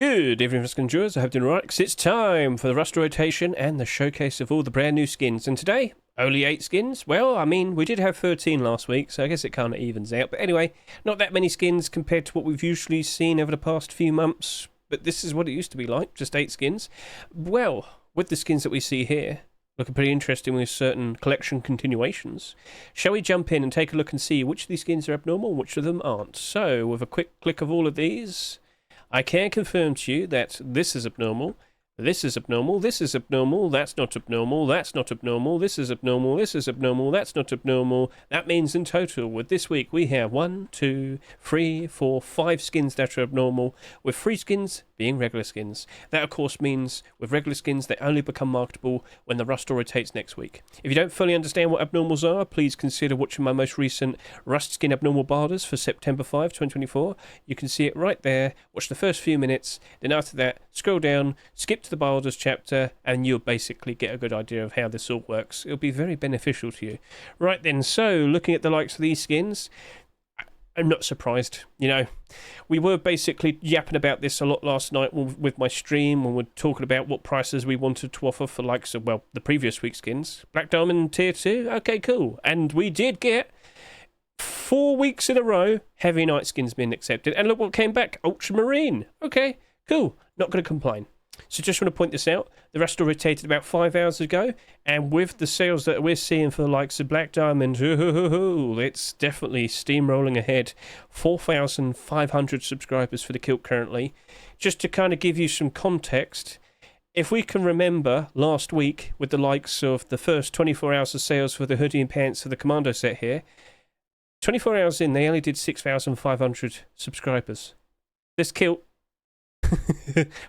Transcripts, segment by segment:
Good evening, Rust Enjoyers. I hope you're doing right, 'cause it's time for the Rust rotation and the showcase of all the brand new skins. And today, only 8 skins. Well, I mean, we did have 13 last week, so I guess it kind of evens out. But anyway, not that many skins compared to what we've usually seen over the past few months. But this is what it used to be like, just 8 skins. Well, with the skins that we see here, looking pretty interesting with certain collection continuations. Shall we jump in and take a look and see which of these skins are abnormal and which of them aren't? So, with a quick click of all of these, I can confirm to you that this is abnormal, this is abnormal, this is abnormal, that's not abnormal, that's not abnormal, this is abnormal, this is abnormal, that's not abnormal. That means in total, with this week, we have 1, 2, 3, 4, 5 skins that are abnormal, with 3 skins being regular skins. That, of course, means with regular skins, they only become marketable when the Rust rotates next week. If you don't fully understand what abnormals are, please consider watching my most recent Rust Skin Abnormal Barders for September 5, 2024. You can see it right there. Watch the first few minutes, then after that, scroll down, skip to the Barders chapter, and you'll basically get a good idea of how this all works. It'll be very beneficial to you. Right then, so looking at the likes of these skins, I'm not surprised. You know, we were basically yapping about this a lot last night with my stream when we're talking about what prices we wanted to offer for likes of, well, the previous week's skins. Black Diamond Tier 2, okay, cool. And we did get 4 weeks in a row Heavy Knight skins being accepted. And look what came back, Ultramarine. Okay, cool. Not going to complain. So just want to point this out, the rest rotated about 5 hours ago, and with the sales that we're seeing for the likes of Black Diamond, it's definitely steamrolling ahead. 4,500 subscribers for the kilt currently. Just to kind of give you some context, if we can remember last week with the likes of the first 24 hours of sales for the hoodie and pants for the Commando set here, 24 hours in, they only did 6,500 subscribers. This kilt,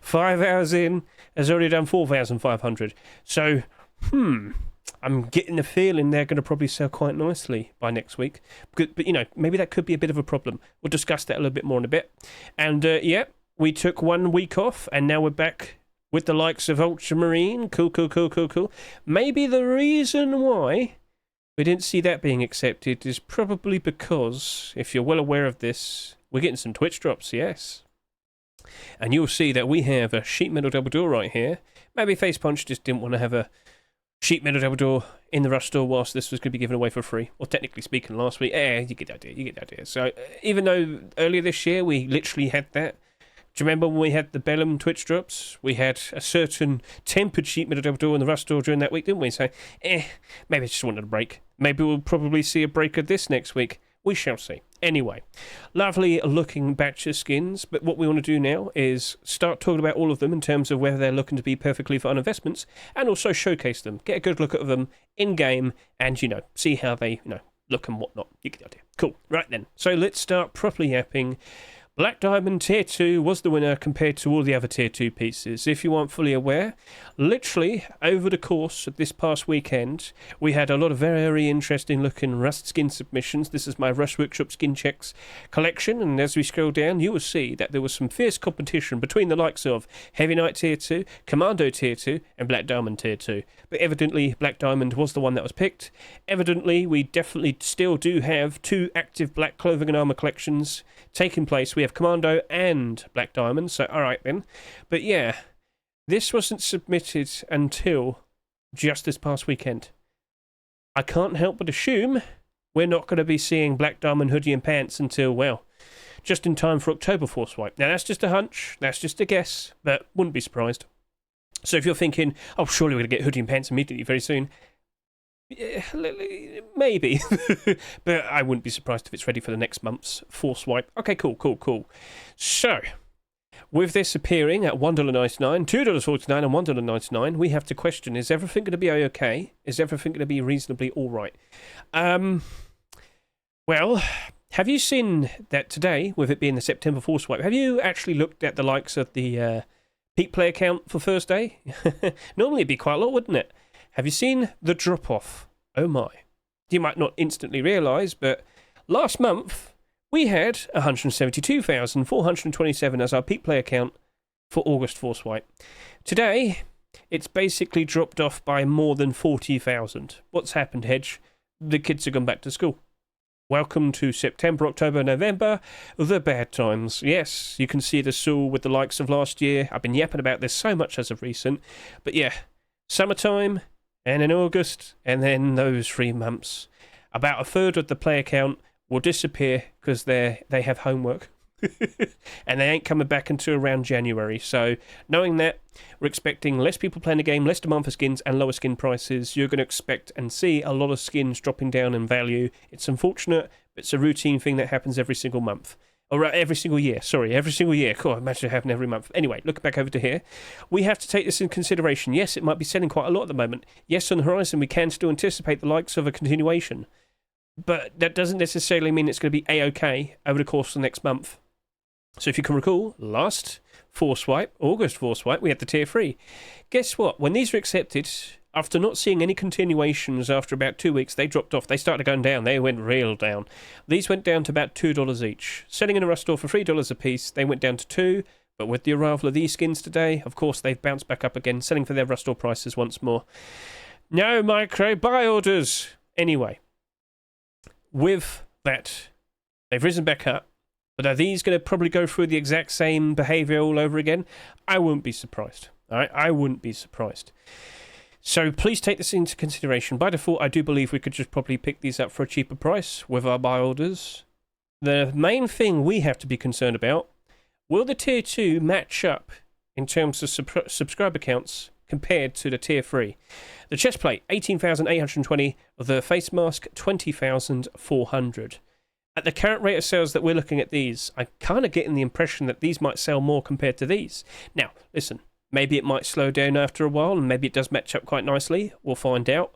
5 hours in, has already done 4,500. So, I'm getting the feeling they're going to probably sell quite nicely by next week. But you know, maybe that could be a bit of a problem. We'll discuss that a little bit more in a bit. And yeah, we took 1 week off, and now we're back with the likes of Ultramarine. Cool. Maybe the reason why we didn't see that being accepted is probably because, if you're well aware of this, we're getting some Twitch drops, yes. And you'll see that we have a sheet metal double door right here. Maybe Face Punch just didn't want to have a sheet metal double door in the Rust store whilst this was going to be given away for free. Or technically speaking, last week. You get the idea. So even though earlier this year we literally had that, do you remember when we had the Bellum Twitch drops? We had a certain tempered sheet metal double door in the Rust store during that week, didn't we? So, maybe I just wanted a break. Maybe we'll probably see a break of this next week. We shall see. Anyway, lovely looking batch of skins, but what we want to do now is start talking about all of them in terms of whether they're looking to be perfectly fun investments, and also showcase them, get a good look at them in-game, and, you know, see how they, you know, look and whatnot. You get the idea. Cool. Right then, so let's start properly yapping. Black Diamond Tier 2 was the winner compared to all the other Tier 2 pieces. If you aren't fully aware, literally over the course of this past weekend, we had a lot of very interesting looking Rust skin submissions. This is my Rust Workshop Skin Checks collection, and as we scroll down, you will see that there was some fierce competition between the likes of Heavy Knight Tier 2, Commando Tier 2, and Black Diamond Tier 2. But evidently, Black Diamond was the one that was picked. Evidently, we definitely still do have 2 active black clothing and armour collections taking place. We have Commando and Black Diamond, so alright then. But yeah, this wasn't submitted until just this past weekend. I can't help but assume we're not going to be seeing Black Diamond hoodie and pants until, well, just in time for October Force Wipe. Now that's just a hunch, that's just a guess, but wouldn't be surprised. So if you're thinking, oh, surely we're going to get hoodie and pants immediately very soon, yeah, maybe, but I wouldn't be surprised if it's ready for the next month's Force Wipe. Okay, cool. So, with this appearing at $1.99, $2.49 and $1.99, we have to question, is everything going to be okay? Is everything going to be reasonably alright? Well, have you seen that today, with it being the September Force Wipe, have you actually looked at the likes of the peak player count for Thursday? Normally it'd be quite a lot, wouldn't it? Have you seen the drop-off? Oh my. You might not instantly realise, but last month we had 172,427 as our peak player count for August Force Wipe. Today, it's basically dropped off by more than 40,000. What's happened, Hedge? The kids have gone back to school. Welcome to September, October, November, the bad times. Yes, you can see this all with the likes of last year. I've been yapping about this so much as of recent. But yeah, summertime, and in August, and then those 3 months. About a third of the player count will disappear because they have homework. And they ain't coming back until around January. So knowing that, we're expecting less people playing the game, less demand for skins, and lower skin prices. You're going to expect and see a lot of skins dropping down in value. It's unfortunate, but it's a routine thing that happens every single month. Or every single year, sorry, every single year. Cool, imagine it happening every month. Anyway, looking back over to here, we have to take this in consideration. Yes, it might be selling quite a lot at the moment. Yes, on the horizon, we can still anticipate the likes of a continuation. But that doesn't necessarily mean it's going to be A-OK over the course of the next month. So if you can recall, last Force Wipe, August Force Wipe, we had the Tier 3. Guess what? When these were accepted, after not seeing any continuations after about 2 weeks, they dropped off. They started going down. They went real down. These went down to about $2 each. Selling in a rush store for $3 a piece, they went down to $2. But with the arrival of these skins today, of course, they've bounced back up again, selling for their rush store prices once more. No micro buy orders. Anyway, with that, they've risen back up. But are these going to probably go through the exact same behaviour all over again? I wouldn't be surprised. All right? I wouldn't be surprised. So please take this into consideration. By default, I do believe we could just probably pick these up for a cheaper price with our buy orders. The main thing we have to be concerned about, will the Tier 2 match up in terms of subscriber counts compared to the Tier 3? The chest plate, 18,820. The face mask, 20,400. At the current rate of sales that we're looking at these, I'm kind of getting the impression that these might sell more compared to these. Now, listen, maybe it might slow down after a while, and maybe it does match up quite nicely. We'll find out.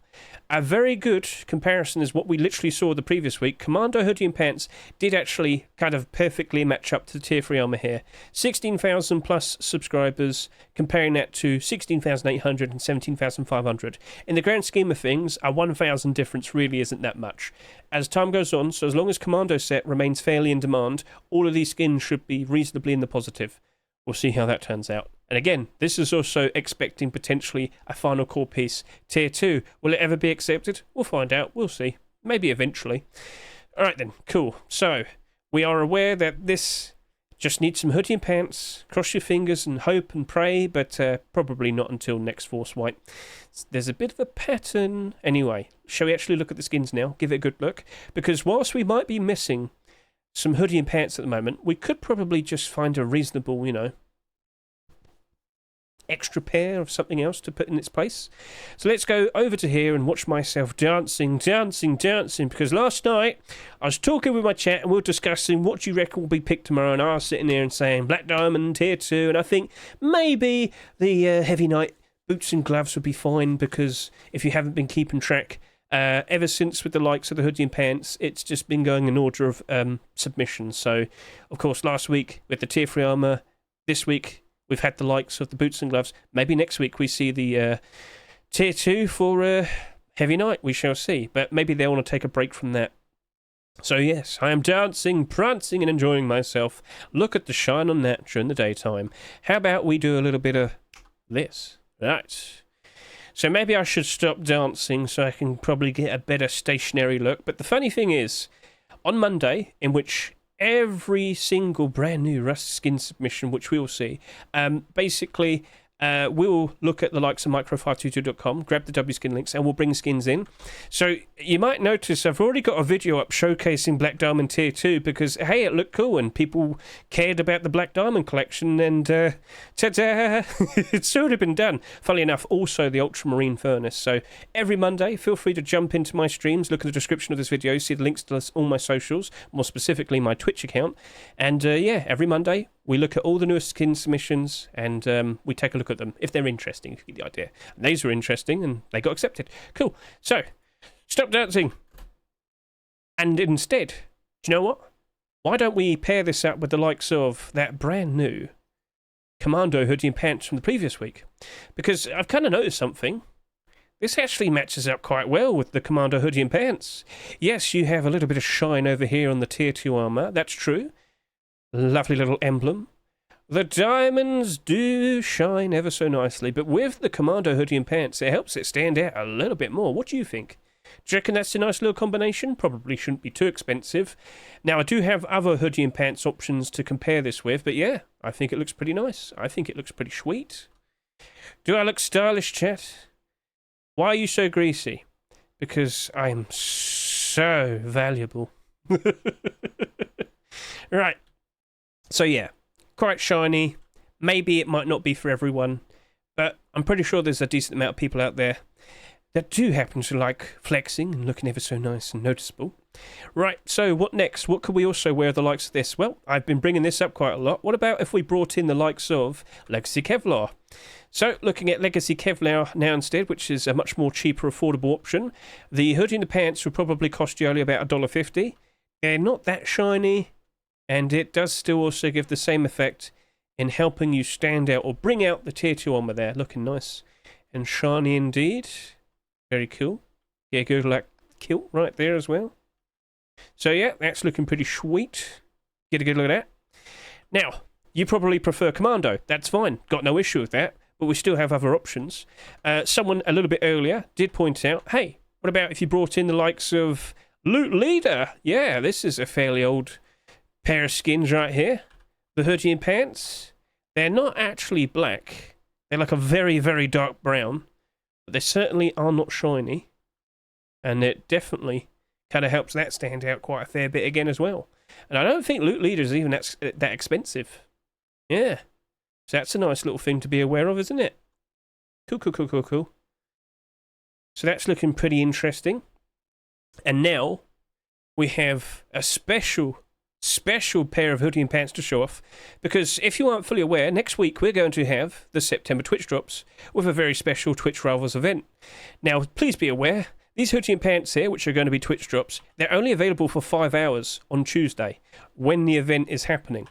A very good comparison is what we literally saw the previous week. Commando Hoodie and Pants did actually kind of perfectly match up to the Tier 3 armor here. 16,000 plus subscribers, comparing that to 16,800 and 17,500. In the grand scheme of things, a 1,000 difference really isn't that much. As time goes on, so as long as Commando set remains fairly in demand, all of these skins should be reasonably in the positive. We'll see how that turns out. And again, this is also expecting potentially a final core piece. Tier 2, will it ever be accepted? We'll find out. We'll see. Maybe eventually. Alright then, cool. So, we are aware that this just needs some hoodie and pants. Cross your fingers and hope and pray, but probably not until next Force Wipe. There's a bit of a pattern. Anyway, shall we actually look at the skins now? Give it a good look. Because whilst we might be missing some hoodie and pants at the moment, we could probably just find a reasonable, extra pair of something else to put in its place. So let's go over to here and watch myself dancing, because last night I was talking with my chat and we were discussing what you reckon will be picked tomorrow, and I was sitting there and saying Black Diamond, Tier 2, and I think maybe the Heavy Knight boots and gloves would be fine, because if you haven't been keeping track, ever since with the likes of the hoodie and pants, it's just been going in order of submission. So, of course, last week with the Tier 3 armour, this week we've had the likes of the boots and gloves. Maybe next week we see the Tier 2 for Heavy Knight. We shall see. But maybe they want to take a break from that. So yes, I am dancing, prancing and enjoying myself. Look at the shine on that during the daytime. How about we do a little bit of this? Right. So maybe I should stop dancing so I can probably get a better stationary look. But the funny thing is, on Monday, in which every single brand new Rust skin submission, which we will see, basically we'll look at the likes of micro522.com, grab the W skin links, and we'll bring skins in. So you might notice I've already got a video up showcasing Black Diamond Tier 2 because, hey, it looked cool and people cared about the Black Diamond collection, and ta-da! It's already been done. Funnily enough, also the Ultramarine Furnace. So every Monday, feel free to jump into my streams, look at the description of this video, see the links to all my socials, more specifically my Twitch account, and yeah, every Monday we look at all the newest skin submissions and we take a look at them if they're interesting, if you get the idea. And these were interesting and they got accepted. Cool. So, stop dancing. And instead, do you know what? Why don't we pair this up with the likes of that brand new Commando hoodie and pants from the previous week? Because I've kind of noticed something. This actually matches up quite well with the Commando hoodie and pants. Yes, you have a little bit of shine over here on the Tier 2 armour. That's true. Lovely little emblem. The diamonds do shine ever so nicely, but with the Commando hoodie and pants, it helps it stand out a little bit more. What do you think? Do you reckon that's a nice little combination? Probably shouldn't be too expensive. Now, I do have other hoodie and pants options to compare this with, but yeah, I think it looks pretty nice. I think it looks pretty sweet. Do I look stylish, chat? Why are you so greasy? Because I am so valuable. Right. So yeah, quite shiny. Maybe it might not be for everyone, but I'm pretty sure there's a decent amount of people out there that do happen to like flexing and looking ever so nice and noticeable. Right, so what next? What could we also wear the likes of this? Well, I've been bringing this up quite a lot. What about if we brought in the likes of Legacy Kevlar? So, looking at Legacy Kevlar now instead, which is a much more cheaper, affordable option, the hoodie and the pants would probably cost you only about $1.50. They're not that shiny, and it does still also give the same effect in helping you stand out or bring out the tier 2 armor there. Looking nice and shiny indeed. Very cool. Yeah, good like kilt right there as well. So yeah, that's looking pretty sweet. Get a good look at that. Now, you probably prefer Commando. That's fine. Got no issue with that. But we still have other options. Someone a little bit earlier did point out, hey, what about if you brought in the likes of Loot Leader? Yeah, this is a fairly old pair of skins right here. The hoodie and pants, they're not actually black. They're like a very, very dark brown. But they certainly are not shiny. And it definitely kind of helps that stand out quite a fair bit again as well. And I don't think Loot Leader is even that expensive. Yeah. So that's a nice little thing to be aware of, isn't it? Cool, cool, cool, cool, cool. So that's looking pretty interesting. And now we have a special pair of hoodie and pants to show off, because if you aren't fully aware, next week we're going to have the September Twitch drops with a very special Twitch Rivals event. Now, please be aware, these hoodie and pants here, which are going to be Twitch drops, they're only available for 5 hours on Tuesday when the event is happening.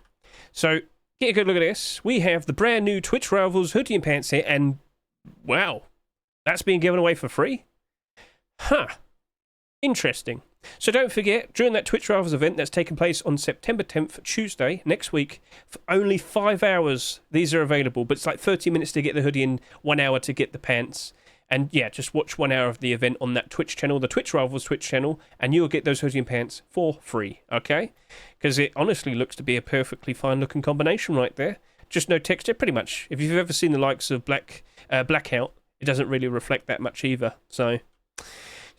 So get a good look at this. We have the brand new Twitch Rivals hoodie and pants here, and wow, that's being given away for free? Huh. Interesting. So don't forget, during that Twitch Rivals event that's taking place on September 10th, Tuesday, next week, for only 5 hours, these are available. But it's like 30 minutes to get the hoodie and 1 hour to get the pants. And yeah, just watch 1 hour of the event on that Twitch channel, the Twitch Rivals Twitch channel, and you'll get those hoodie and pants for free, okay? Because it honestly looks to be a perfectly fine looking combination right there. Just no texture, pretty much. If you've ever seen the likes of Blackout, it doesn't really reflect that much either. So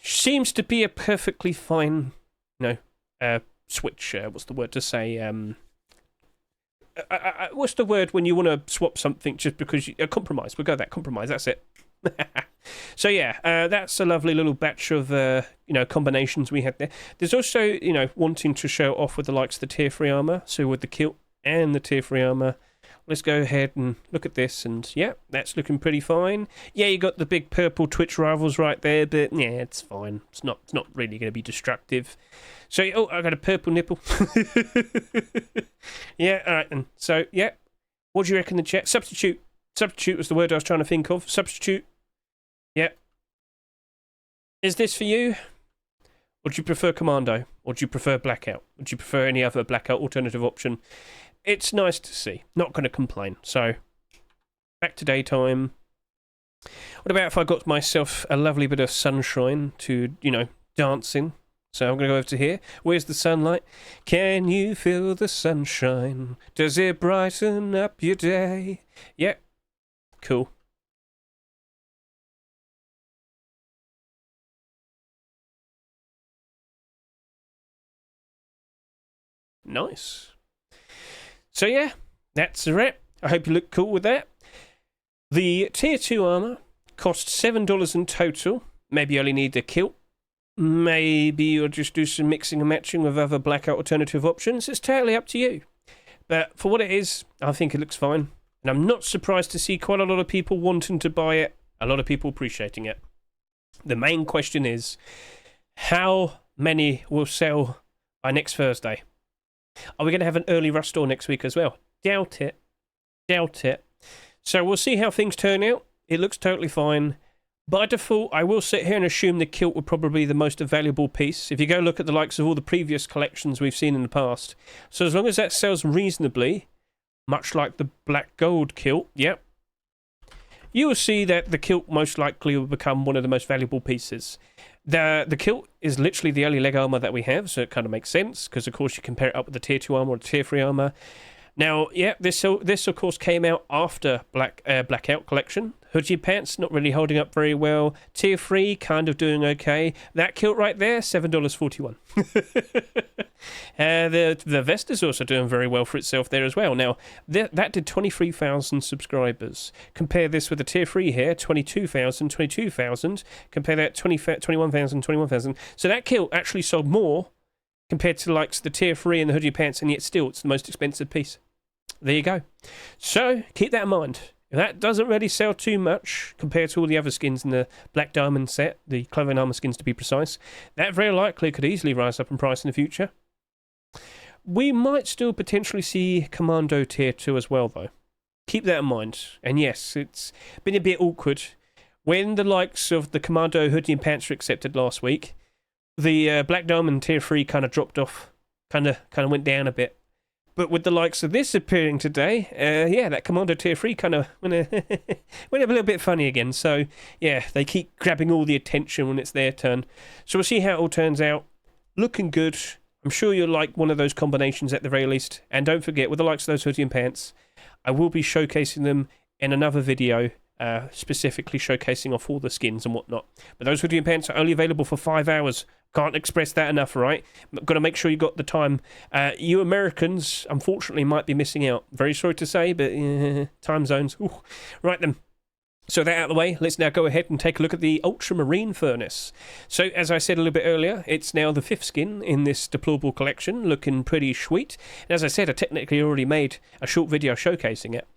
seems to be a perfectly fine, switch. What's the word to say? What's the word when you want to swap something just because you... compromise. We'll go that. Compromise. That's it. So yeah, that's a lovely little batch of combinations we had there. There's also wanting to show off with the likes of the tier 3 armor. So with the kilt and the tier 3 armor. Let's go ahead and look at this, and yeah, that's looking pretty fine. Yeah, you got the big purple Twitch Rivals right there, but yeah, it's fine. It's not really going to be destructive. So, oh, I got a purple nipple. Yeah, all right, then. So, yeah, what do you reckon the chat? Substitute. Substitute was the word I was trying to think of. Substitute. Yeah. Is this for you? Or do you prefer Commando? Or do you prefer Blackout? Or do you prefer any other Blackout alternative option? It's nice to see. Not going to complain. So, back to daytime. What about if I got myself a lovely bit of sunshine to, dancing? So I'm going to go over to here. Where's the sunlight? Can you feel the sunshine? Does it brighten up your day? Yep. Cool. Nice. So yeah, that's a wrap. I hope you look cool with that. The tier 2 armor costs $7 in total. Maybe you only need the kilt. Maybe you'll just do some mixing and matching with other Blackout alternative options. It's totally up to you. But for what it is, I think it looks fine. And I'm not surprised to see quite a lot of people wanting to buy it. A lot of people appreciating it. The main question is, how many will sell by next Thursday? Are we going to have an early rush store next week as well? Doubt it. Doubt it. So we'll see how things turn out. It looks totally fine. By default, I will sit here and assume the kilt would probably be the most valuable piece. If you go look at the likes of all the previous collections we've seen in the past. So as long as that sells reasonably, much like the black gold kilt, yep, you will see that the kilt most likely will become one of the most valuable pieces. The kilt is literally the only leg armor that we have, so it kind of makes sense, because of course you compare it up with the tier 2 armor or the tier 3 armor. Now, yeah, this of course came out after Blackout Collection. Hoodie pants not really holding up very well. Tier 3 kind of doing okay. That kilt right there, $7.41. The vest is also doing very well for itself there as well. Now, that did 23,000 subscribers. Compare this with the tier 3 here, 22,000. Compare that 21,000. So that kilt actually sold more compared to likes the tier 3 and the hoodie pants, and yet still it's the most expensive piece. There you go. So keep that in mind. If that doesn't really sell too much compared to all the other skins in the Black Diamond set, the clothing armor skins to be precise, that very likely could easily rise up in price in the future. We might still potentially see Commando tier 2 as well, though. Keep that in mind. And yes, it's been a bit awkward. When the likes of the Commando hoodie and pants were accepted last week, the Black Diamond tier 3 kind of dropped off, kind of went down a bit. But with the likes of this appearing today, yeah, that Commando tier 3 kind of went a little bit funny again. So, yeah, they keep grabbing all the attention when it's their turn. So we'll see how it all turns out. Looking good. I'm sure you'll like one of those combinations at the very least. And don't forget, with the likes of those hoodie and pants, I will be showcasing them in another video, specifically showcasing off all the skins and whatnot. But those hoodie and pants are only available for 5 hours. Can't express that enough, right? Got to make sure you got the time. You Americans, unfortunately, might be missing out. Very sorry to say, but time zones. Ooh. Right then. So that out of the way, let's now go ahead and take a look at the Ultramarine Furnace. So, as I said a little bit earlier, it's now the 5th skin in this deplorable collection, looking pretty sweet. And as I said, I technically already made a short video showcasing it.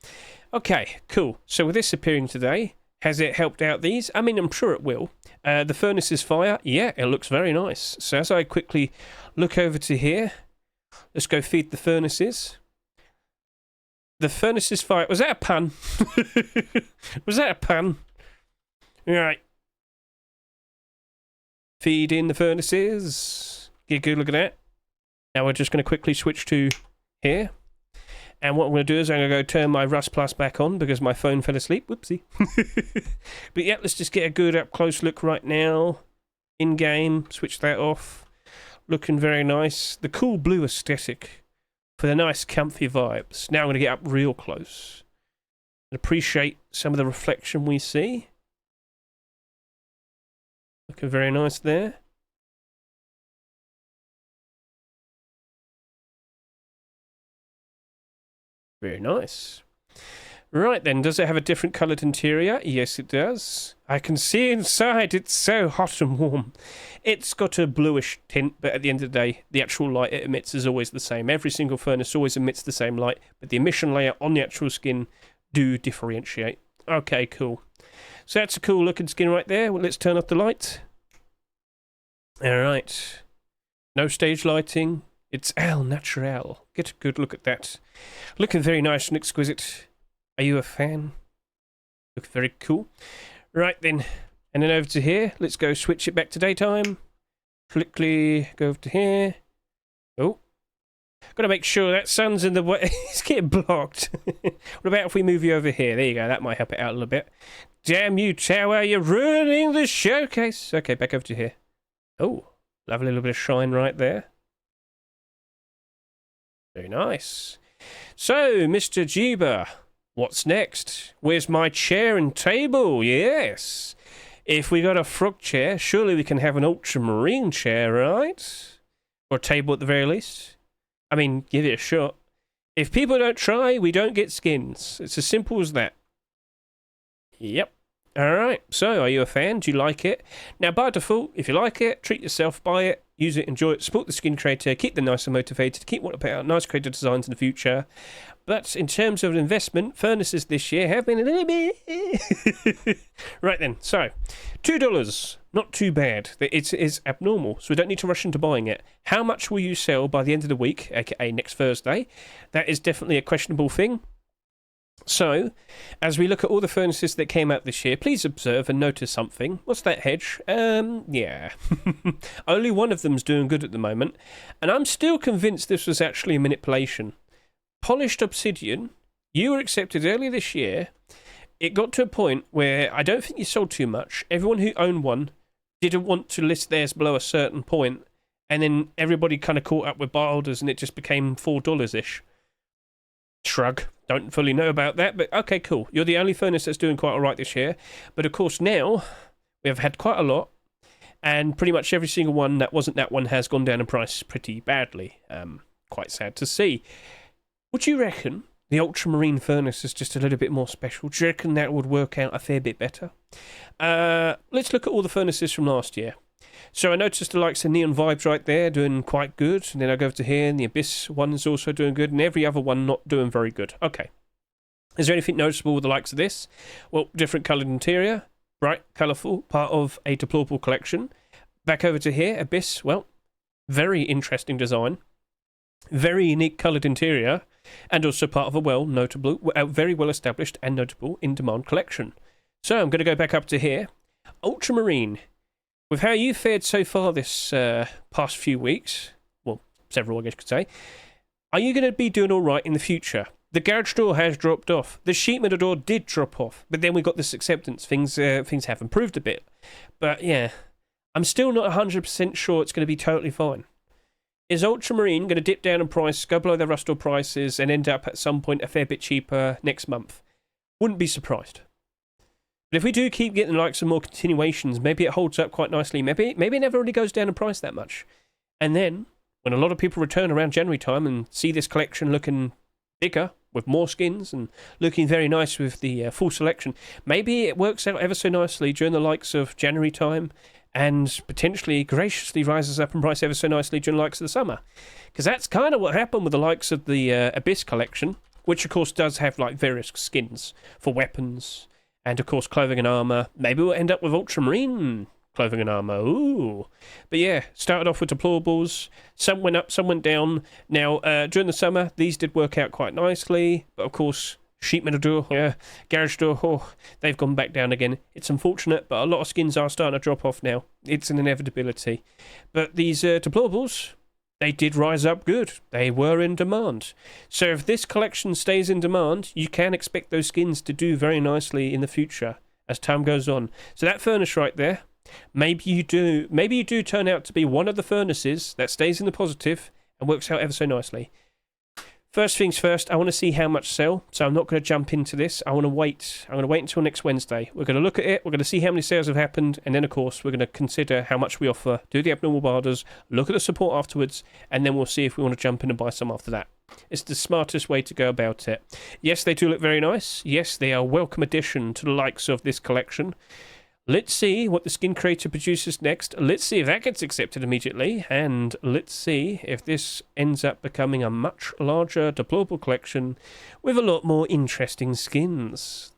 Okay, cool. So with this appearing today, has it helped out these? I mean, I'm sure it will. The furnace is fire. Yeah, it looks very nice. So as I quickly look over to here, let's go feed the furnaces. The furnace is fire. Was that a pun? Was that a pun? Right. Feed in the furnaces. Get a good look at that. Now we're just going to quickly switch to here. And what I'm going to do is I'm going to go turn my Rust Plus back on because my phone fell asleep. Whoopsie. But yeah, let's just get a good up-close look right now. In-game, switch that off. Looking very nice. The cool blue aesthetic for the nice comfy vibes. Now I'm going to get up real close and appreciate some of the reflection we see. Looking very nice there. Very nice. Right then, does it have a different coloured interior? Yes, it does. I can see inside. It's so hot and warm. It's got a bluish tint, but at the end of the day, the actual light it emits is always the same. Every single furnace always emits the same light, but the emission layer on the actual skin do differentiate. Okay, cool. So that's a cool looking skin right there. Well, let's turn off the light. Alright. No stage lighting. It's al natural. Get a good look at that. Looking very nice and exquisite. Are you a fan? Look very cool. Right then. And then over to here. Let's go switch it back to daytime. Quickly go over to here. Oh. Gotta make sure that sun's in the way. It's getting blocked. What about if we move you over here? There you go. That might help it out a little bit. Damn you, tower. You're ruining the showcase. Okay, back over to here. Oh. Lovely little bit of shine right there. Very nice. So, Mr. Jeeba, what's next? Where's my chair and table? Yes. If we got a frog chair, surely we can have an ultramarine chair, right? Or a table at the very least. I mean, give it a shot. If people don't try, we don't get skins. It's as simple as that. Yep. Alright, so are you a fan? Do you like it? Now, by default, if you like it, treat yourself, buy it, use it, enjoy it, support the skin creator, keep them nice and motivated, keep wanting to put out nice creative designs in the future. But in terms of investment, furnaces this year have been a little bit... Right then, so, $2, not too bad. It is abnormal, so we don't need to rush into buying it. How much will you sell by the end of the week, aka next Thursday? That is definitely a questionable thing. So, as we look at all the furnaces that came out this year, please observe and notice something. What's that, Hedge? Yeah. Only one of them's doing good at the moment, and I'm still convinced this was actually a manipulation. Polished Obsidian, you were accepted earlier this year. It got to a point where I don't think you sold too much. Everyone who owned one didn't want to list theirs below a certain point, and then everybody kind of caught up with buy orders, and it just became $4-ish. Shrug. Don't fully know about that, but okay, cool. You're the only furnace that's doing quite all right this year. But of course now, we have had quite a lot, and pretty much every single one that wasn't that one has gone down in price pretty badly. Quite sad to see. Would you reckon the Ultramarine Furnace is just a little bit more special? Do you reckon that would work out a fair bit better? Let's look at all the furnaces from last year. So I noticed the likes of Neon Vibes right there doing quite good. And then I go over to here, and the Abyss one is also doing good, and every other one not doing very good. Okay. Is there anything noticeable with the likes of this? Well, different coloured interior, bright, colourful, part of a deplorable collection. Back over to here, Abyss, well, very interesting design. Very unique coloured interior, and also part of a very well established and notable in-demand collection. So I'm going to go back up to here. Ultramarine. With how you fared so far this past few weeks, well, several I guess you could say, are you going to be doing all right in the future? The garage door has dropped off. The sheet metal door did drop off, but then we got this acceptance. Things have improved a bit. But yeah, I'm still not 100% sure it's going to be totally fine. Is Ultramarine going to dip down in price, go below their rust door prices, and end up at some point a fair bit cheaper next month? Wouldn't be surprised. But if we do keep getting like some more continuations, maybe it holds up quite nicely. Maybe it never really goes down in price that much. And then, when a lot of people return around January time and see this collection looking bigger, with more skins, and looking very nice with the full selection, maybe it works out ever so nicely during the likes of January time, and potentially graciously rises up in price ever so nicely during the likes of the summer. Because that's kind of what happened with the likes of the Abyss collection, which of course does have like various skins for weapons, and of course clothing and armour. Maybe we'll end up with Ultramarine clothing and armour. Ooh. But yeah, started off with deplorables. Some went up, some went down. Now, during the summer, these did work out quite nicely. But of course, sheet metal door, garage door, they've gone back down again. It's unfortunate, but a lot of skins are starting to drop off now. It's an inevitability. But these deplorables, they did rise up good. They were in demand. So if this collection stays in demand, you can expect those skins to do very nicely in the future as time goes on. So that furnace right there, maybe you do turn out to be one of the furnaces that stays in the positive and works out ever so nicely. First things first, I want to see how much sell, so I'm not going to jump into this. I'm going to wait until next Wednesday. We're going to look at it, we're going to see how many sales have happened, and then of course we're going to consider how much we offer, do the abnormal barders, look at the support afterwards, and then we'll see if we want to jump in and buy some after that. It's the smartest way to go about it. Yes, they do look very nice. Yes, they are a welcome addition to the likes of this collection. Let's see what the skin creator produces next. Let's see if that gets accepted immediately. And let's see if this ends up becoming a much larger deplorable collection with a lot more interesting skins.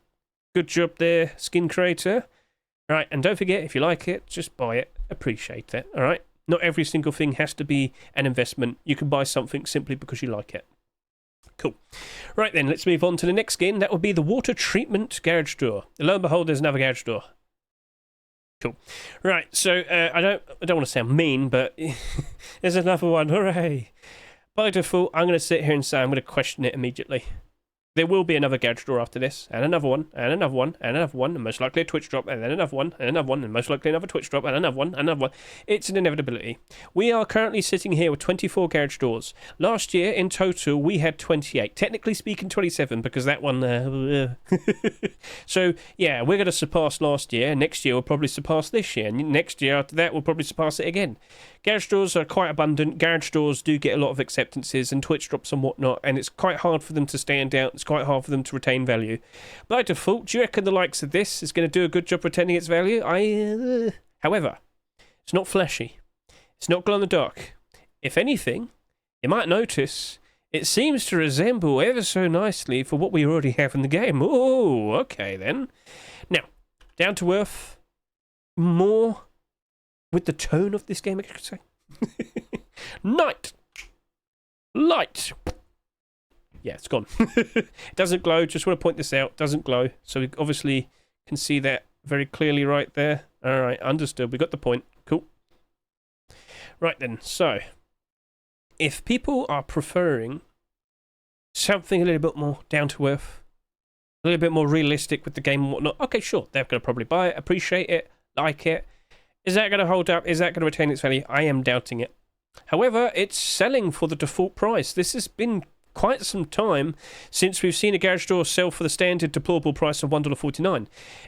Good job there, skin creator. Alright, and don't forget, if you like it, just buy it. Appreciate it, alright? Not every single thing has to be an investment. You can buy something simply because you like it. Cool. Right then, let's move on to the next skin. That would be the water treatment garage door. Lo and behold, there's another garage door. Cool. Right, so I don't want to sound mean, but there's another one. Hooray! By default, I'm going to sit here and say I'm going to question it immediately. There will be another garage door after this, and another one, and another one, and another one, and most likely a Twitch drop, and then another one, and another one, and most likely another Twitch drop, and another one, and another one. It's an inevitability. We are currently sitting here with 24 garage doors. Last year, in total, we had 28. Technically speaking, 27, because that one... So, yeah, we're going to surpass last year. Next year, we'll probably surpass this year. And next year, after that, we'll probably surpass it again. Garage doors are quite abundant. Garage doors do get a lot of acceptances and Twitch drops and whatnot, and it's quite hard for them to stand out. It's quite hard for them to retain value. By default, do you reckon the likes of this is going to do a good job retaining its value? However, it's not flashy. It's not glow in the dark. If anything, you might notice it seems to resemble ever so nicely for what we already have in the game. Oh, okay then. Now, down to earth, more with the tone of this game, I could say. Night. Light. Yeah, it's gone. It doesn't glow. Just want to point this out. Doesn't glow. So we obviously can see that very clearly right there. All right, understood. We got the point. Cool. Right then. So, if people are preferring something a little bit more down to earth, a little bit more realistic with the game and whatnot, okay, sure, they're going to probably buy it, appreciate it, like it. Is that going to hold up? Is that going to retain its value? I am doubting it. However, it's selling for the default price. This has been quite some time since we've seen a garage door sell for the standard deplorable price of $1.49.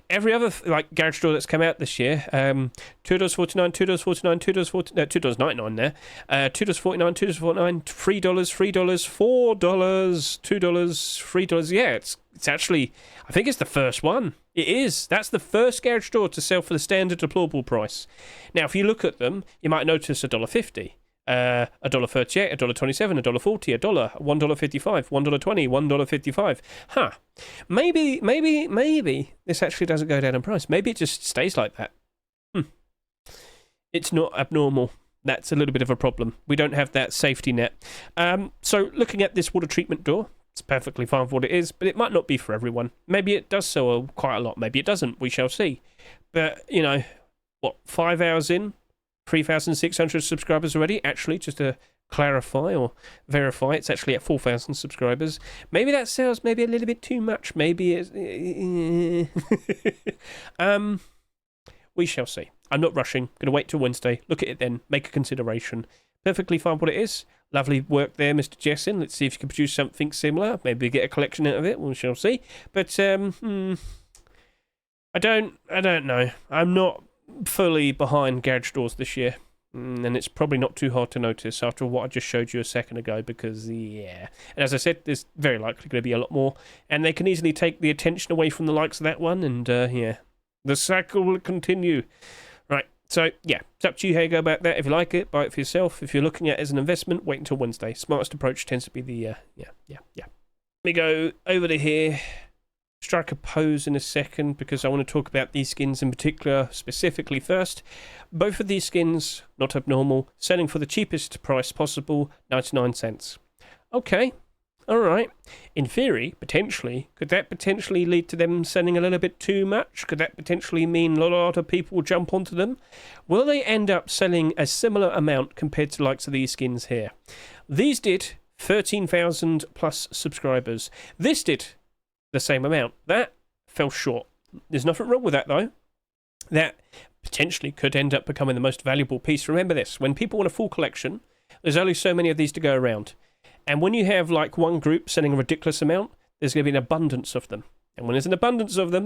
Every other garage door that's come out this year, $2.49, $2.49, $2.99 there, $2.49, $2.49, $3, $3, $4, $2, $3. Yeah, it's actually, I think it's the first one. It is. That's the first garage door to sell for the standard deplorable price. Now, if you look at them, you might notice $1.50. $1.38, $1.27, $1.40, $1, $1.55, $1.20, $1.55. Huh. Maybe this actually doesn't go down in price. Maybe it just stays like that. It's not abnormal. That's a little bit of a problem. We don't have that safety net. So looking at this water treatment door, it's perfectly fine for what it is, but it might not be for everyone. Maybe it does sell quite a lot. Maybe it doesn't. We shall see. But, 5 hours in, 3,600 subscribers already. Actually, just to clarify or verify, it's actually at 4,000 subscribers. Maybe that sells maybe a little bit too much. Maybe it's... we shall see. I'm not rushing. Going to wait till Wednesday. Look at it then. Make a consideration. Perfectly fine what it is. Lovely work there, Mr. Jessin. Let's see if you can produce something similar. Maybe get a collection out of it. We shall see. But I don't know. I'm not fully behind garage doors this year, and it's probably not too hard to notice after what I just showed you a second ago, because and as I said, there's very likely going to be a lot more, and they can easily take the attention away from the likes of that one, and the cycle will continue. Right, so it's up to you how you go about that. If you like it, buy it for yourself. If you're looking at it as an investment, wait until Wednesday. Smartest approach tends to be the Let me go over to here, strike a pose in a second, because I want to talk about these skins in particular specifically first. Both of these skins, not abnormal, selling for the cheapest price possible, 99 cents. Okay, alright. In theory, potentially, could that potentially lead to them selling a little bit too much? Could that potentially mean a lot of people will jump onto them? Will they end up selling a similar amount compared to the likes of these skins here? These did 13,000 plus subscribers. This did the same amount. That fell short. There's nothing wrong with that, though. That potentially could end up becoming the most valuable piece. Remember this, when people want a full collection, there's only so many of these to go around. And when you have one group selling a ridiculous amount, there's going to be an abundance of them. And when there's an abundance of them,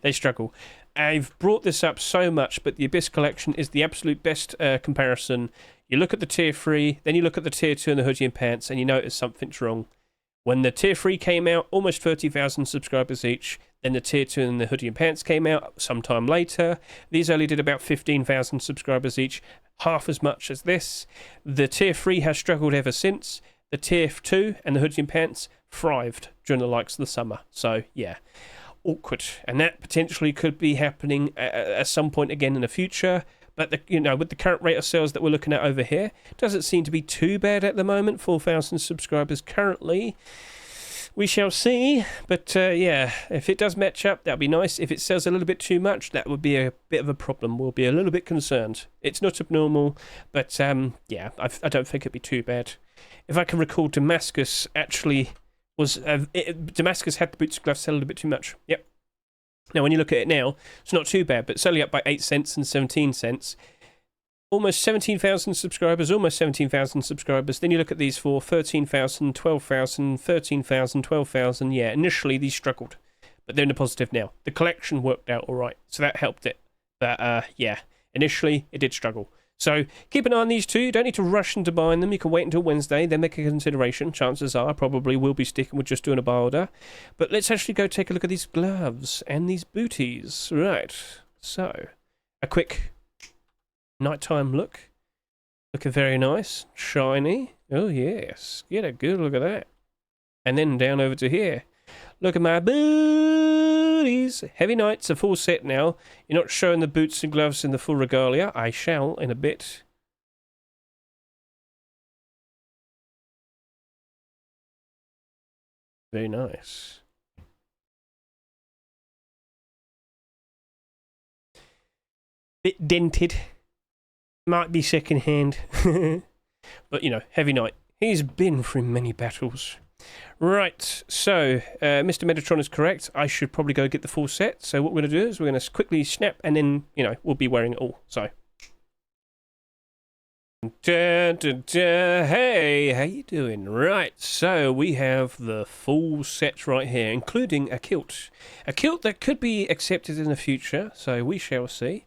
they struggle. I've brought this up so much, but the Abyss collection is the absolute best comparison. You look at the tier 3, then you look at the tier 2 and the hoodie and pants, and you notice something's wrong. When the tier 3 came out, almost 30,000 subscribers each. Then the tier 2 and the hoodie and pants came out sometime later. These only did about 15,000 subscribers each, half as much as this. The tier 3 has struggled ever since. The tier 2 and the hoodie and pants thrived during the likes of the summer. So, awkward. And that potentially could be happening at some point again in the future. But with the current rate of sales that we're looking at over here, doesn't seem to be too bad at the moment. 4,000 subscribers currently. We shall see. But if it does match up, that'd be nice. If it sells a little bit too much, that would be a bit of a problem. We'll be a little bit concerned. It's not abnormal, but I don't think it'd be too bad. If I can recall, Damascus actually was Damascus had the boots and gloves sell a little bit too much. Yep. Now, when you look at it now, it's not too bad, but it's only up by 8 cents and 17 cents. Almost 17,000 subscribers, almost 17,000 subscribers. Then you look at these four, 13,000, 12,000, 13,000, 12,000. Yeah, initially these struggled, but they're in the positive now. The collection worked out all right, so that helped it. But, initially it did struggle. So keep an eye on these two. You don't need to rush into buying them. You can wait until Wednesday, then make a consideration. Chances are I probably will be sticking with just doing a buy order. But let's actually go take a look at these gloves and these booties. Right, so a quick nighttime look. Looking very nice, shiny. Oh yes, get a good look at that. And then down over to here. Look at my booties. Heavy Knight's a full set now. You're not showing the boots and gloves in the full regalia. I shall in a bit. Very nice. Bit dented. Might be second hand. But, Heavy Knight. He's been through many battles. Right, so Mr. Metatron is correct. I should probably go get the full set. So what we're going to do is we're going to quickly snap, and then, you know, we'll be wearing it all. So. Hey, how you doing? Right, so we have the full set right here, including a kilt. A kilt that could be accepted in the future, so we shall see.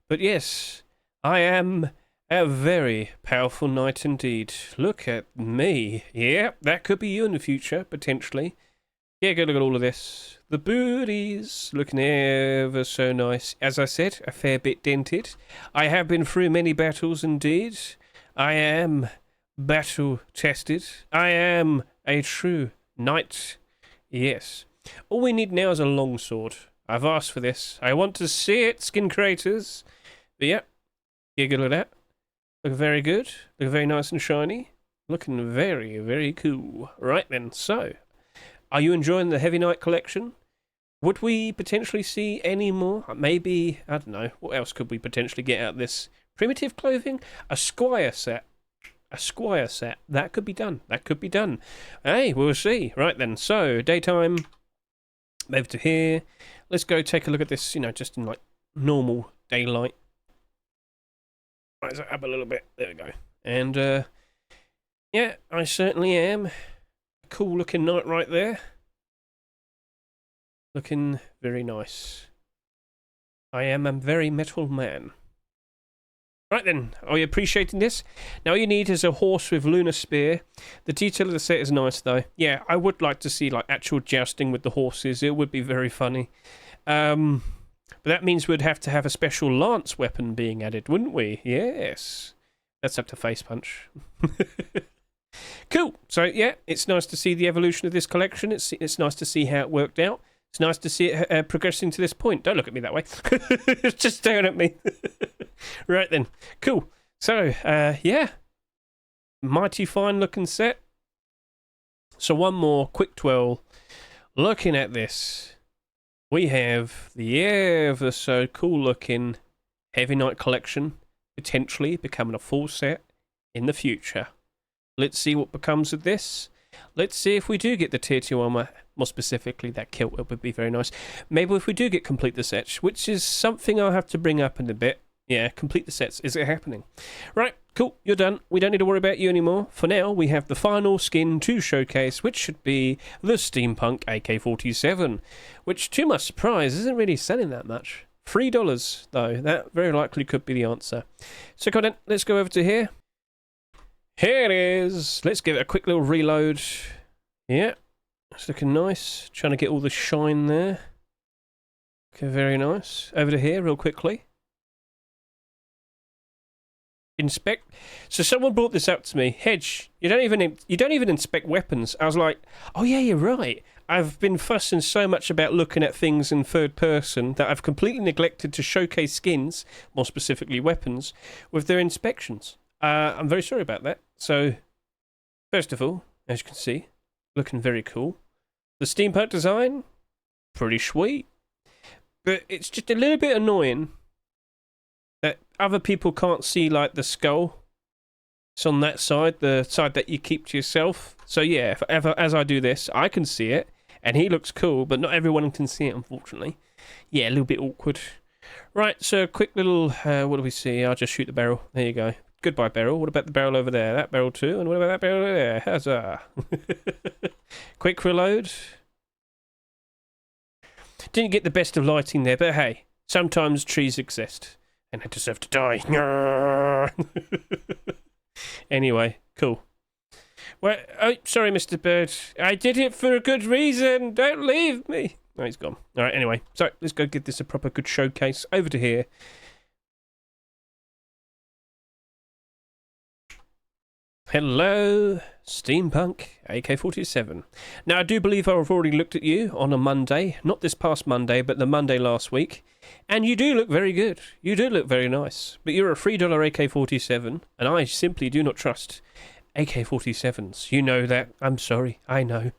But yes, I am a very powerful knight indeed. Look at me. Yeah, that could be you in the future, potentially. Yeah, go look at all of this. The booties looking ever so nice. As I said, a fair bit dented. I have been through many battles indeed. I am battle tested. I am a true knight. Yes. All we need now is a longsword. I've asked for this. I want to see it, skin creators. But yeah, yeah, good look at that. Look very good. Look very nice and shiny. Looking very, very cool. Right then, so, are you enjoying the Heavy Knight collection? Would we potentially see any more? Maybe, I don't know, what else could we potentially get out of this? Primitive clothing? A squire set. A squire set. That could be done. That could be done. Hey, we'll see. Right then, so, daytime. Over to here. Let's go take a look at this, you know, just in like normal daylight. Rise it up a little bit. There we go. And, yeah, I certainly am. A cool looking knight right there. Looking very nice. I am a very metal man. Right then, are you appreciating this? Now all you need is a horse with lunar spear. The detail of the set is nice though. Yeah, I would like to see like actual jousting with the horses. It would be very funny. But that means we'd have to have a special lance weapon being added, wouldn't we? Yes. That's up to face punch. Cool. So yeah, it's nice to see the evolution of this collection. It's nice to see how it worked out. It's nice to see it progressing to this point. Don't look at me that way. It's just staring at me. Right then. Cool. So, yeah. Mighty fine looking set. So one more quick twirl. Looking at this, we have the ever so cool looking Heavy Knight collection potentially becoming a full set in the future. Let's see what becomes of this. Let's see if we do get the tier 2 armor, more specifically that kilt. It would be very nice. Maybe if we do get complete the sets, which is something I'll have to bring up in a bit. Yeah, complete the sets. Is it happening? Right, cool. You're done. We don't need to worry about you anymore. For now, we have the final skin to showcase, which should be the Steampunk AK47, which, to my surprise, isn't really selling that much. $3, though. That very likely could be the answer. So, come on, let's go over to here. Here it is. Let's give it a quick little reload. Yeah, it's looking nice. Trying to get all the shine there. Okay, very nice. Over to here real quickly. Inspect. So someone brought this up to me. Hedge, you don't even inspect weapons. I was like, oh yeah, you're right. I've been fussing so much about looking at things in third person that I've completely neglected to showcase skins, more specifically weapons, with their inspections. I'm very sorry about that. So, first of all, as you can see, looking very cool. The steampunk design, pretty sweet. But it's just a little bit annoying that other people can't see, like, the skull. It's on that side, the side that you keep to yourself. So, yeah, if ever, as I do this, I can see it, and he looks cool, but not everyone can see it, unfortunately. Yeah, a little bit awkward. Right, so a quick little, what do we see? I'll just shoot the barrel. There you go. Goodbye, barrel. What about the barrel over there? That barrel too. And what about that barrel over there? Huzzah. Quick reload. Didn't get the best of lighting there, but hey, sometimes trees exist. And I deserve to die. Anyway, cool. Well, oh, sorry, Mr. Bird. I did it for a good reason. Don't leave me. Oh, he's gone. All right, anyway. So, let's go give this a proper good showcase. Over to here. Hello, Steampunk AK47. Now, I do believe I've already looked at you on a Monday. Not this past Monday, but the Monday last week. And you do look very good. You do look very nice. But you're a $3 AK47, and I simply do not trust AK47s. You know that. I'm sorry. I know.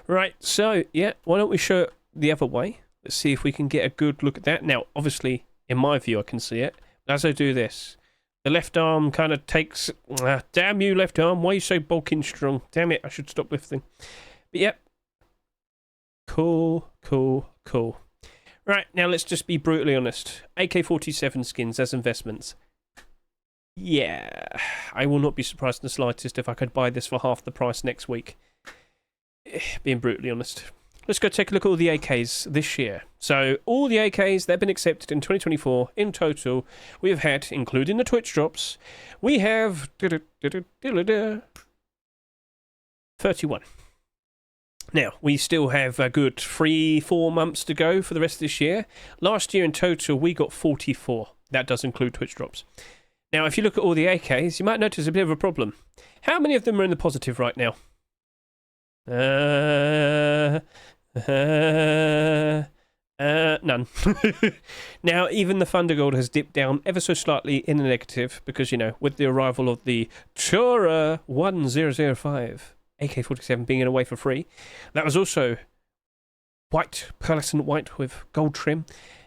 Right, so, yeah, why don't we show it the other way? Let's see if we can get a good look at that. Now, obviously, in my view, I can see it. But as I do this, The left arm kind of takes... damn you, left arm. Why are you so bulking strong? Damn it, I should stop lifting. But yep. Cool, cool, cool. Right, now let's just be brutally honest. AK47 skins as investments. Yeah, I will not be surprised in the slightest if I could buy this for half the price next week. Being brutally honest. Let's go take a look at all the AKs this year. So, all the AKs that have been accepted in 2024, in total, we have had, including the Twitch drops, we have 31. Now, we still have a good 3-4 months to go for the rest of this year. Last year in total, we got 44. That does include Twitch drops. Now, if you look at all the AKs, you might notice a bit of a problem. How many of them are in the positive right now? None. Now, even the Thunder Gold has dipped down ever so slightly in the negative because, you know, with the arrival of the Tura 1005 AK47 being in away for free, that was also white, pearlescent white with gold trim.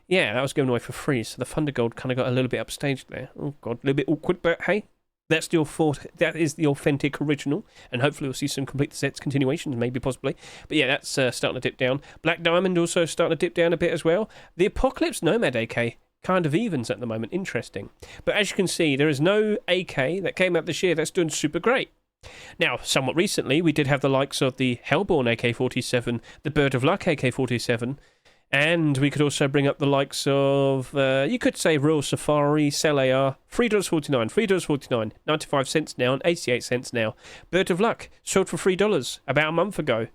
Yeah, that was given away for free, so the Thunder Gold kind of got a little bit upstaged there. Oh god, a little bit awkward, but hey, that is the authentic original, and hopefully we'll see some complete sets continuations, maybe possibly. But yeah, that's starting to dip down. Black Diamond also starting to dip down a bit as well. The Apocalypse Nomad AK kind of evens at the moment, interesting. But as you can see, there is no AK that came out this year that's doing super great. Now, somewhat recently, we did have the likes of the Hellborn AK47, the Bird of Luck AK47, and we could also bring up the likes of, you could say Royal Safari, Cell AR, $3.49, $3.49, 95 cents now and 88 cents now. Bird of Luck, sold for $3 about a month ago.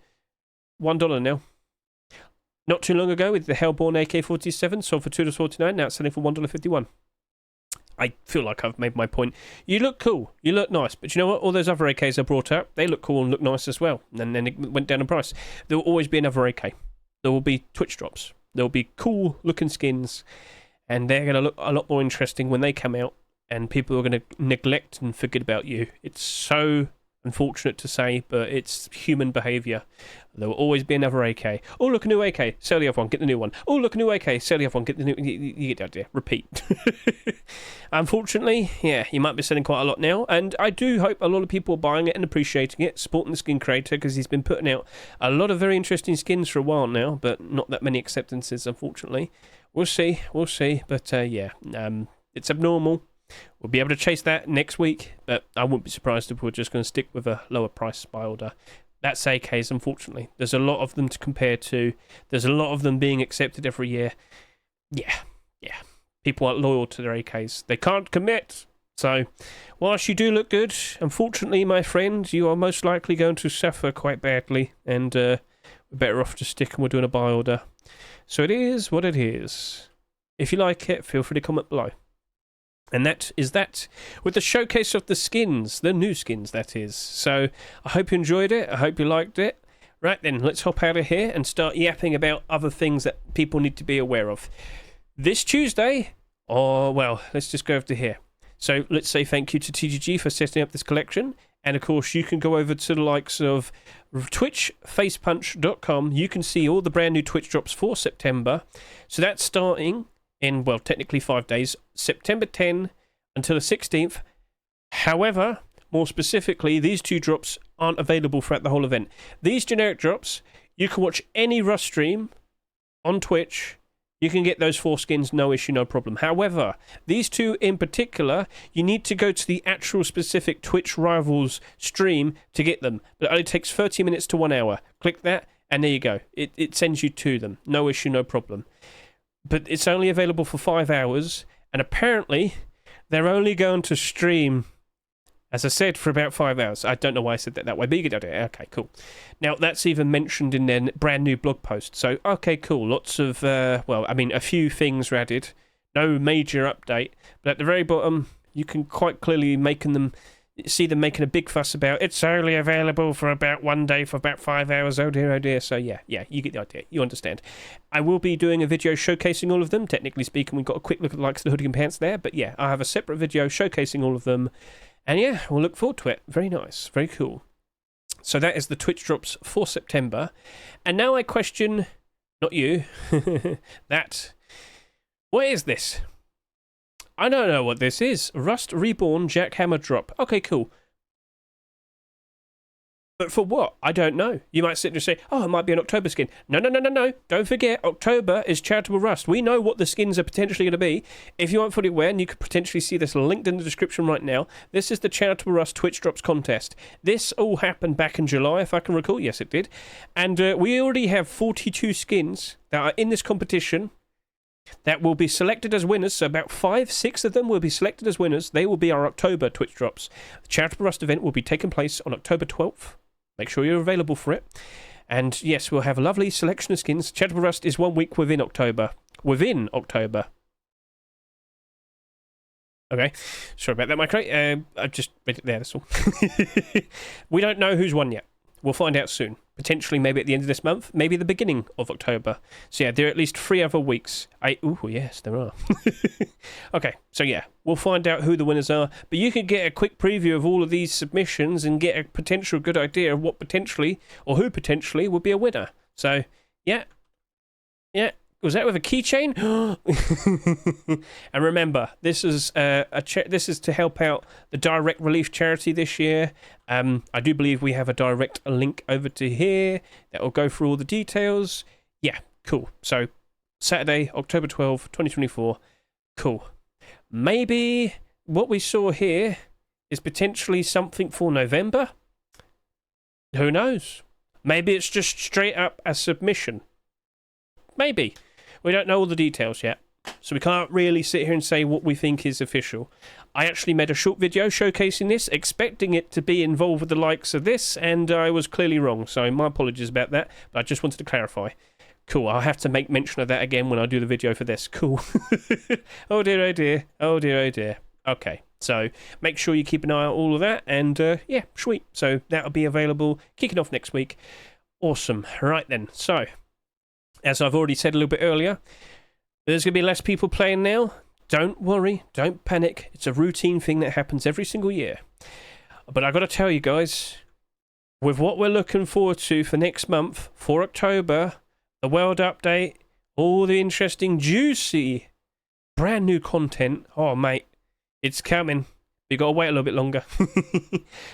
$1 now. Not too long ago with the Hellborn AK47, sold for $2.49, now it's selling for $1.51. I feel like I've made my point. You look cool, you look nice, but you know what? All those other AKs I brought up, they look cool and look nice as well. And then it went down in price. There will always be another AK. There will be Twitch drops. There will be cool looking skins, and they're going to look a lot more interesting when they come out, and people are going to neglect and forget about you. It's so unfortunate to say, but it's human behaviour. There will always be another AK. Oh, look, a new AK. Sell the other one, get the new one. Oh, look, a new AK. Sell the other one, get the new... You get the idea. Repeat. Unfortunately, yeah, you might be selling quite a lot now, and I do hope a lot of people are buying it and appreciating it, supporting the skin creator, because he's been putting out a lot of very interesting skins for a while now, but not that many acceptances, unfortunately. We'll see, but yeah, it's abnormal. We'll be able to chase that next week, but I wouldn't be surprised if we're just going to stick with a lower price buy order. That's AKs, unfortunately. There's a lot of them to compare to. There's a lot of them being accepted every year. Yeah. People aren't loyal to their AKs. They can't commit. So, whilst you do look good, unfortunately, my friend, you are most likely going to suffer quite badly, and we're better off just sticking with doing a buy order. So it is what it is. If you like it, feel free to comment below. And that is that, with the showcase of the skins, the new skins, that is. So, I hope you enjoyed it, I hope you liked it. Right then, let's hop out of here and start yapping about other things that people need to be aware of. This Tuesday, well, let's just go over to here. So, let's say thank you to TGG for setting up this collection. And, of course, you can go over to the likes of twitchfacepunch.com. You can see all the brand new Twitch drops for September. So, that's starting in, well, technically 5 days, September 10 until the 16th. However, more specifically, these two drops aren't available throughout the whole event. These generic drops, you can watch any Rust stream on Twitch. You can get those 4 skins, no issue, no problem. However, these two in particular, you need to go to the actual specific Twitch Rivals stream to get them. But it only takes 30 minutes to 1 hour. Click that, and there you go. It sends you to them. No issue, no problem. But it's only available for 5 hours, and apparently they're only going to stream, as I said, for about 5 hours. I don't know why I said that way, but you get it. Okay, cool. Now, that's even mentioned in their brand new blog post. So, okay, cool. Lots of, well, I mean, a few things were added. No major update. But at the very bottom, you can quite clearly see them making a big fuss about it's only available for about 1 day for about 5 hours. Oh dear. So yeah, you get the idea. You understand. I will be doing a video showcasing all of them. Technically speaking, we've got a quick look at the likes of the hoodie and pants there. But yeah, I have a separate video showcasing all of them. And yeah, we'll look forward to it. Very nice. Very cool. So that is the Twitch drops for September. And now I question, not you, that, what is this? I don't know what this is. Rust Reborn Jackhammer Drop. Okay, cool. But for what? I don't know. You might sit there and say, oh, it might be an October skin. No, no, no, no, no. Don't forget, October is Charitable Rust. We know what the skins are potentially going to be. If you aren't fully aware, and you could potentially see this linked in the description right now, this is the Charitable Rust Twitch Drops contest. This all happened back in July, if I can recall. Yes, it did. And we already have 42 skins that are in this competition that will be selected as winners. So about 5-6 of them will be selected as winners. They will be our October Twitch Drops. The Charitable Rust event will be taking place on October 12th. Make sure you're available for it. And yes, we'll have a lovely selection of skins. Charitable Rust is 1 week within October. Within October. Okay. Sorry about that, Mike. I just read it there, that's all. We don't know who's won yet. We'll find out soon. Potentially maybe at the end of this month. Maybe the beginning of October. So yeah, there are at least 3 other weeks. Ooh, yes, there are. Okay, so yeah, we'll find out who the winners are. But you can get a quick preview of all of these submissions and get a potential good idea of what potentially, or who potentially, would be a winner. So, yeah. Yeah. Was that with a keychain? And remember, this is this is to help out the Direct Relief charity this year. I do believe we have a direct link over to here that will go through all the details. Yeah, cool. So Saturday, October 12th, 2024. Cool. Maybe what we saw here is potentially something for November. Who knows? Maybe it's just straight up a submission. Maybe. We don't know all the details yet, so we can't really sit here and say what we think is official. I actually made a short video showcasing this, expecting it to be involved with the likes of this, and I was clearly wrong, so my apologies about that, but I just wanted to clarify. Cool, I'll have to make mention of that again when I do the video for this. Cool. Oh dear, oh dear. Oh dear, oh dear. Okay, so make sure you keep an eye on all of that, and yeah, sweet. So that'll be available, kicking off next week. Awesome. Right then, so as I've already said a little bit earlier, there's going to be less people playing now. Don't worry, don't panic. It's a routine thing that happens every single year. But I've got to tell you guys, with what we're looking forward to for next month, for October, the World Update, all the interesting, juicy, brand new content. Oh, mate, it's coming. You've got to wait a little bit longer.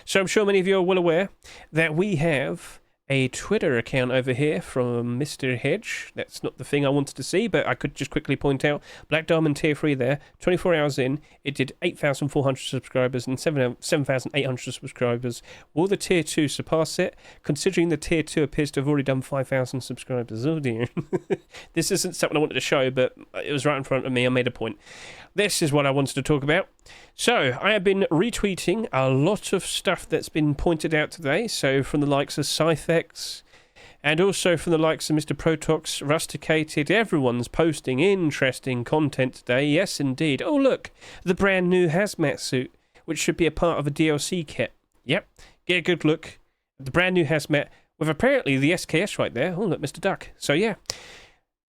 So I'm sure many of you are well aware that we have a Twitter account over here from Mr. Hedge. That's not the thing I wanted to see, but I could just quickly point out Black Diamond Tier 3 there. 24 hours in, it did 8,400 subscribers and 7,800 subscribers. Will the Tier 2 surpass it? Considering the Tier 2 appears to have already done 5,000 subscribers. Oh dear. This isn't something I wanted to show, but it was right in front of me. I made a point. This is what I wanted to talk about. So, I have been retweeting a lot of stuff that's been pointed out today. So, from the likes of Scythex, and also from the likes of Mr. Protox, Rusticated, everyone's posting interesting content today. Yes, indeed. Oh, look, the brand new Hazmat suit, which should be a part of a DLC kit. Yep, get a good look at the brand new Hazmat, with apparently the SKS right there. Oh, look, Mr. Duck. So, yeah.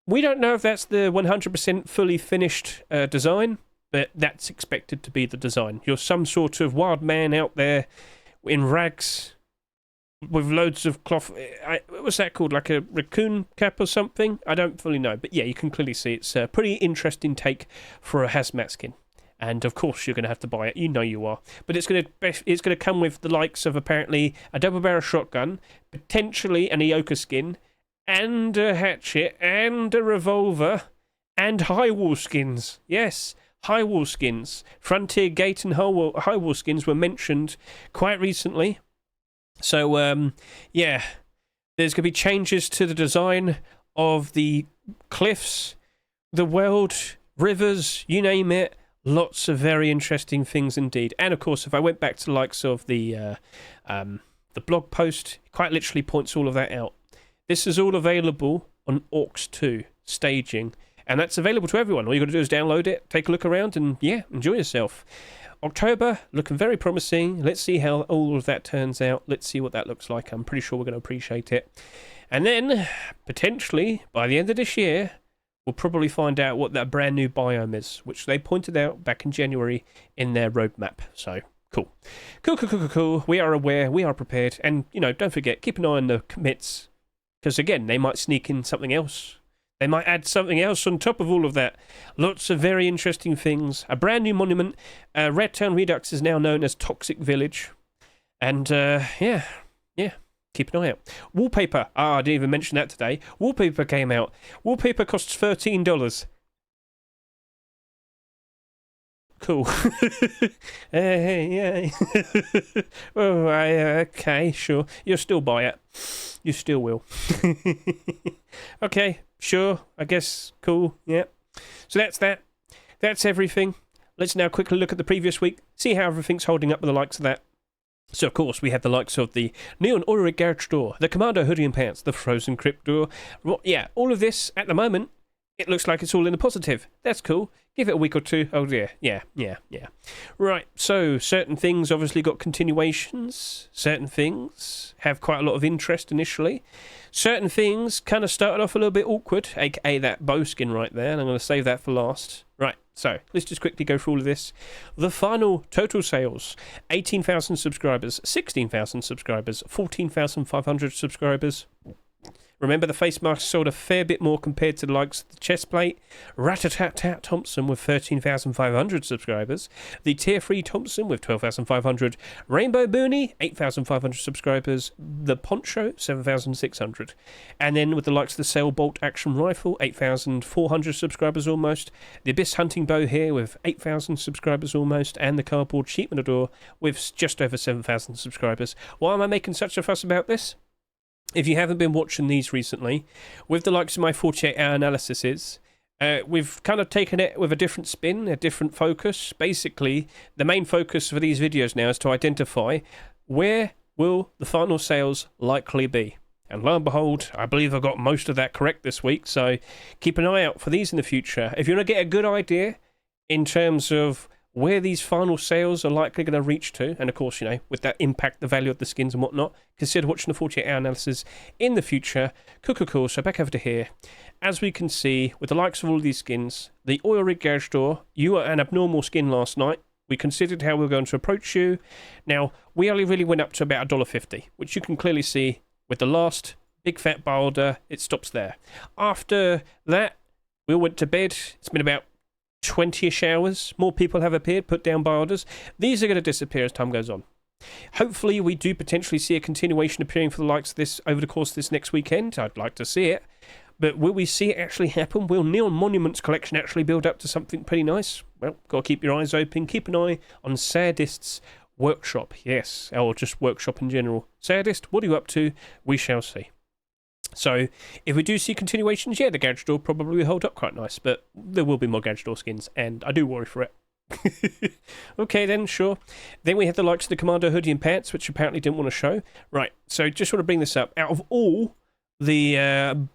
We don't know if that's the 100% fully finished design, but that's expected to be the design. You're some sort of wild man out there in rags with loads of cloth. What's that called? Like a raccoon cap or something? I don't fully know. But yeah, you can clearly see it's a pretty interesting take for a hazmat skin. And of course you're going to have to buy it. You know you are. But it's going to come with the likes of apparently a double barrel shotgun, potentially an Ioka skin, and a hatchet, and a revolver, and high wall skins. Yes, high wall skins. Frontier Gate and high wall skins were mentioned quite recently. So, yeah, there's going to be changes to the design of the cliffs, the world, rivers, you name it. Lots of very interesting things indeed. And, of course, if I went back to the likes of the blog post, it quite literally points all of that out. This is all available on Orcs 2 staging, and that's available to everyone. All you got to do is download it, take a look around, and yeah, enjoy yourself. October, looking very promising. Let's see how all of that turns out. Let's see what that looks like. I'm pretty sure we're going to appreciate it. And then, potentially, by the end of this year, we'll probably find out what that brand new biome is, which they pointed out back in January in their roadmap. So, cool. Cool. We are aware, we are prepared, and, you know, don't forget, keep an eye on the commits. Because, again, they might sneak in something else They might add something else on top of all of that. Lots of very interesting things. A brand new monument. Red Town Redux is now known as Toxic Village. And, yeah. Keep an eye out. Wallpaper. I didn't even mention that today. Wallpaper came out. Wallpaper costs $13. Cool. Yeah. Oh, okay, sure. You'll still buy it. You still will. Okay, sure. I guess. Cool. Yeah. So that's that. That's everything. Let's now quickly look at the previous week. See how everything's holding up with the likes of that. So, of course, we have the likes of the Neon Auric Garage Door, the Commando Hoodie and Pants, the Frozen Crypt Door. Yeah, all of this, at the moment, it looks like it's all in the positive. That's cool. Give it a week or two. Oh, dear. Yeah. Right, so certain things obviously got continuations. Certain things have quite a lot of interest initially. Certain things kind of started off a little bit awkward, aka that bow skin right there, and I'm going to save that for last. Right, so let's just quickly go through all of this. The final total sales: 18,000 subscribers, 16,000 subscribers, 14,500 subscribers. Remember, the face mask sold a fair bit more compared to the likes of the chest plate. Rat-a-tat-tat Thompson with 13,500 subscribers. The Tier 3 Thompson with 12,500. Rainbow Boonie, 8,500 subscribers. The Poncho, 7,600. And then with the likes of the Sailbolt Action Rifle, 8,400 subscribers almost. The Abyss Hunting Bow here with 8,000 subscribers almost. And the Cardboard Sheep Matador with just over 7,000 subscribers. Why am I making such a fuss about this? If you haven't been watching these recently, with the likes of my 48-hour analyses, we've kind of taken it with a different spin, a different focus. Basically, the main focus for these videos now is to identify where will the final sales likely be. And lo and behold, I believe I got most of that correct this week, so keep an eye out for these in the future. If you want to get a good idea in terms of where these final sales are likely going to reach to, and of course, you know, with that impact the value of the skins and whatnot, consider watching the 48-hour analysis in the future. Cool. So back over to here. As we can see, with the likes of all of these skins, the Oil Rig Garage Door, you were an abnormal skin last night. We considered how we were going to approach you. Now, we only really went up to about $1.50, which you can clearly see with the last big fat bar order. It stops there. After that, we all went to bed. It's been about 20-ish hours. More people have appeared, put down buy orders. These are going to disappear as time goes on. Hopefully, we do potentially see a continuation appearing for the likes of this over the course of this next weekend. I'd like to see it. But will we see it actually happen? Will Neon Monuments collection actually build up to something pretty nice? Well, got to keep your eyes open. Keep an eye on Sadist's workshop. Yes, or just workshop in general. Sadist, what are you up to? We shall see. So, if we do see continuations, yeah, the Garage Door probably will hold up quite nice, but there will be more Garage Door skins, and I do worry for it. Okay then, sure. Then we had the likes of the Commando Hoodie and Pants, which apparently didn't want to show. Right, so just want to bring this up. Out of all the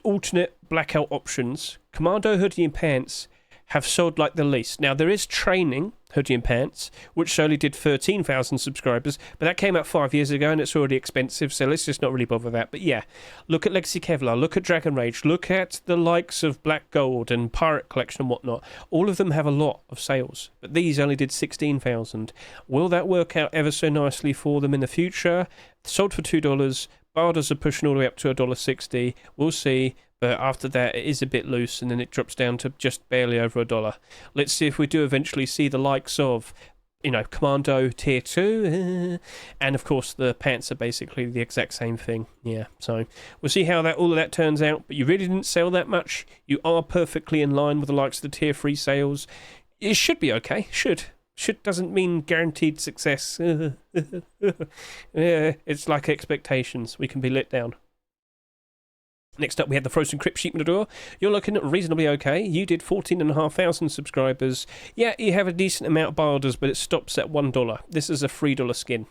alternate blackout options, Commando Hoodie and Pants have sold like the least. Now, there is Training Hoodie and Pants, which only did 13,000 subscribers, but that came out 5 years ago and it's already expensive, so let's just not really bother with that. But yeah, look at Legacy Kevlar, look at Dragon Rage, look at the likes of Black Gold and Pirate Collection and whatnot. All of them have a lot of sales, but these only did 16,000. Will that work out ever so nicely for them in the future? Sold for $2. Barders are pushing all the way up to $1.60. We'll see. But after that, it is a bit loose, and then it drops down to just barely over $1. Let's see if we do eventually see the likes of, you know, Commando Tier 2, and of course the pants are basically the exact same thing. Yeah, so we'll see how all of that turns out. But you really didn't sell that much. You are perfectly in line with the likes of the Tier 3 sales. It should be okay. Should doesn't mean guaranteed success. Yeah, it's like expectations. We can be let down. Next up, we had the Frozen Crypt Sheep Matador. You're looking at reasonably okay. You did 14,500 subscribers. Yeah, you have a decent amount of buy orders, but it stops at $1. This is a $3 skin.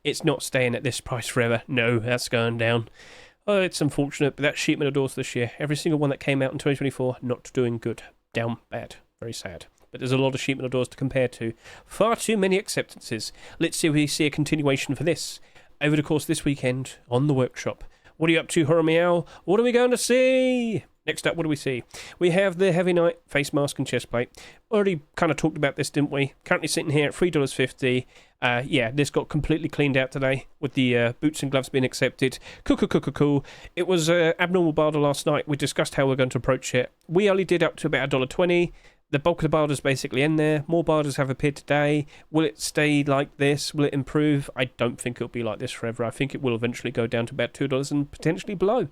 It's not staying at this price forever. No, that's going down. Oh, it's unfortunate, but that's Sheep Matadors this year. Every single one that came out in 2024, not doing good. Down bad. Very sad. But there's a lot of Sheep Matadors to compare to. Far too many acceptances. Let's see if we see a continuation for this over the course of this weekend on the workshop. What are you up to, Horror Meow? What are we going to see? next up, what do we see? We have the Heavy Knight face mask and chest plate. Already kind of talked about this, didn't we? Currently sitting here at $3.50. Yeah, this got completely cleaned out today with the boots and gloves being accepted. Cool. It was abnormal barter last night. We discussed how we're going to approach it. We only did up to about $1.20. The bulk of the barters basically end there. More barters have appeared today. Will it stay like this? Will it improve? I don't think it'll be like this forever. I think it will eventually go down to about $2 and potentially below.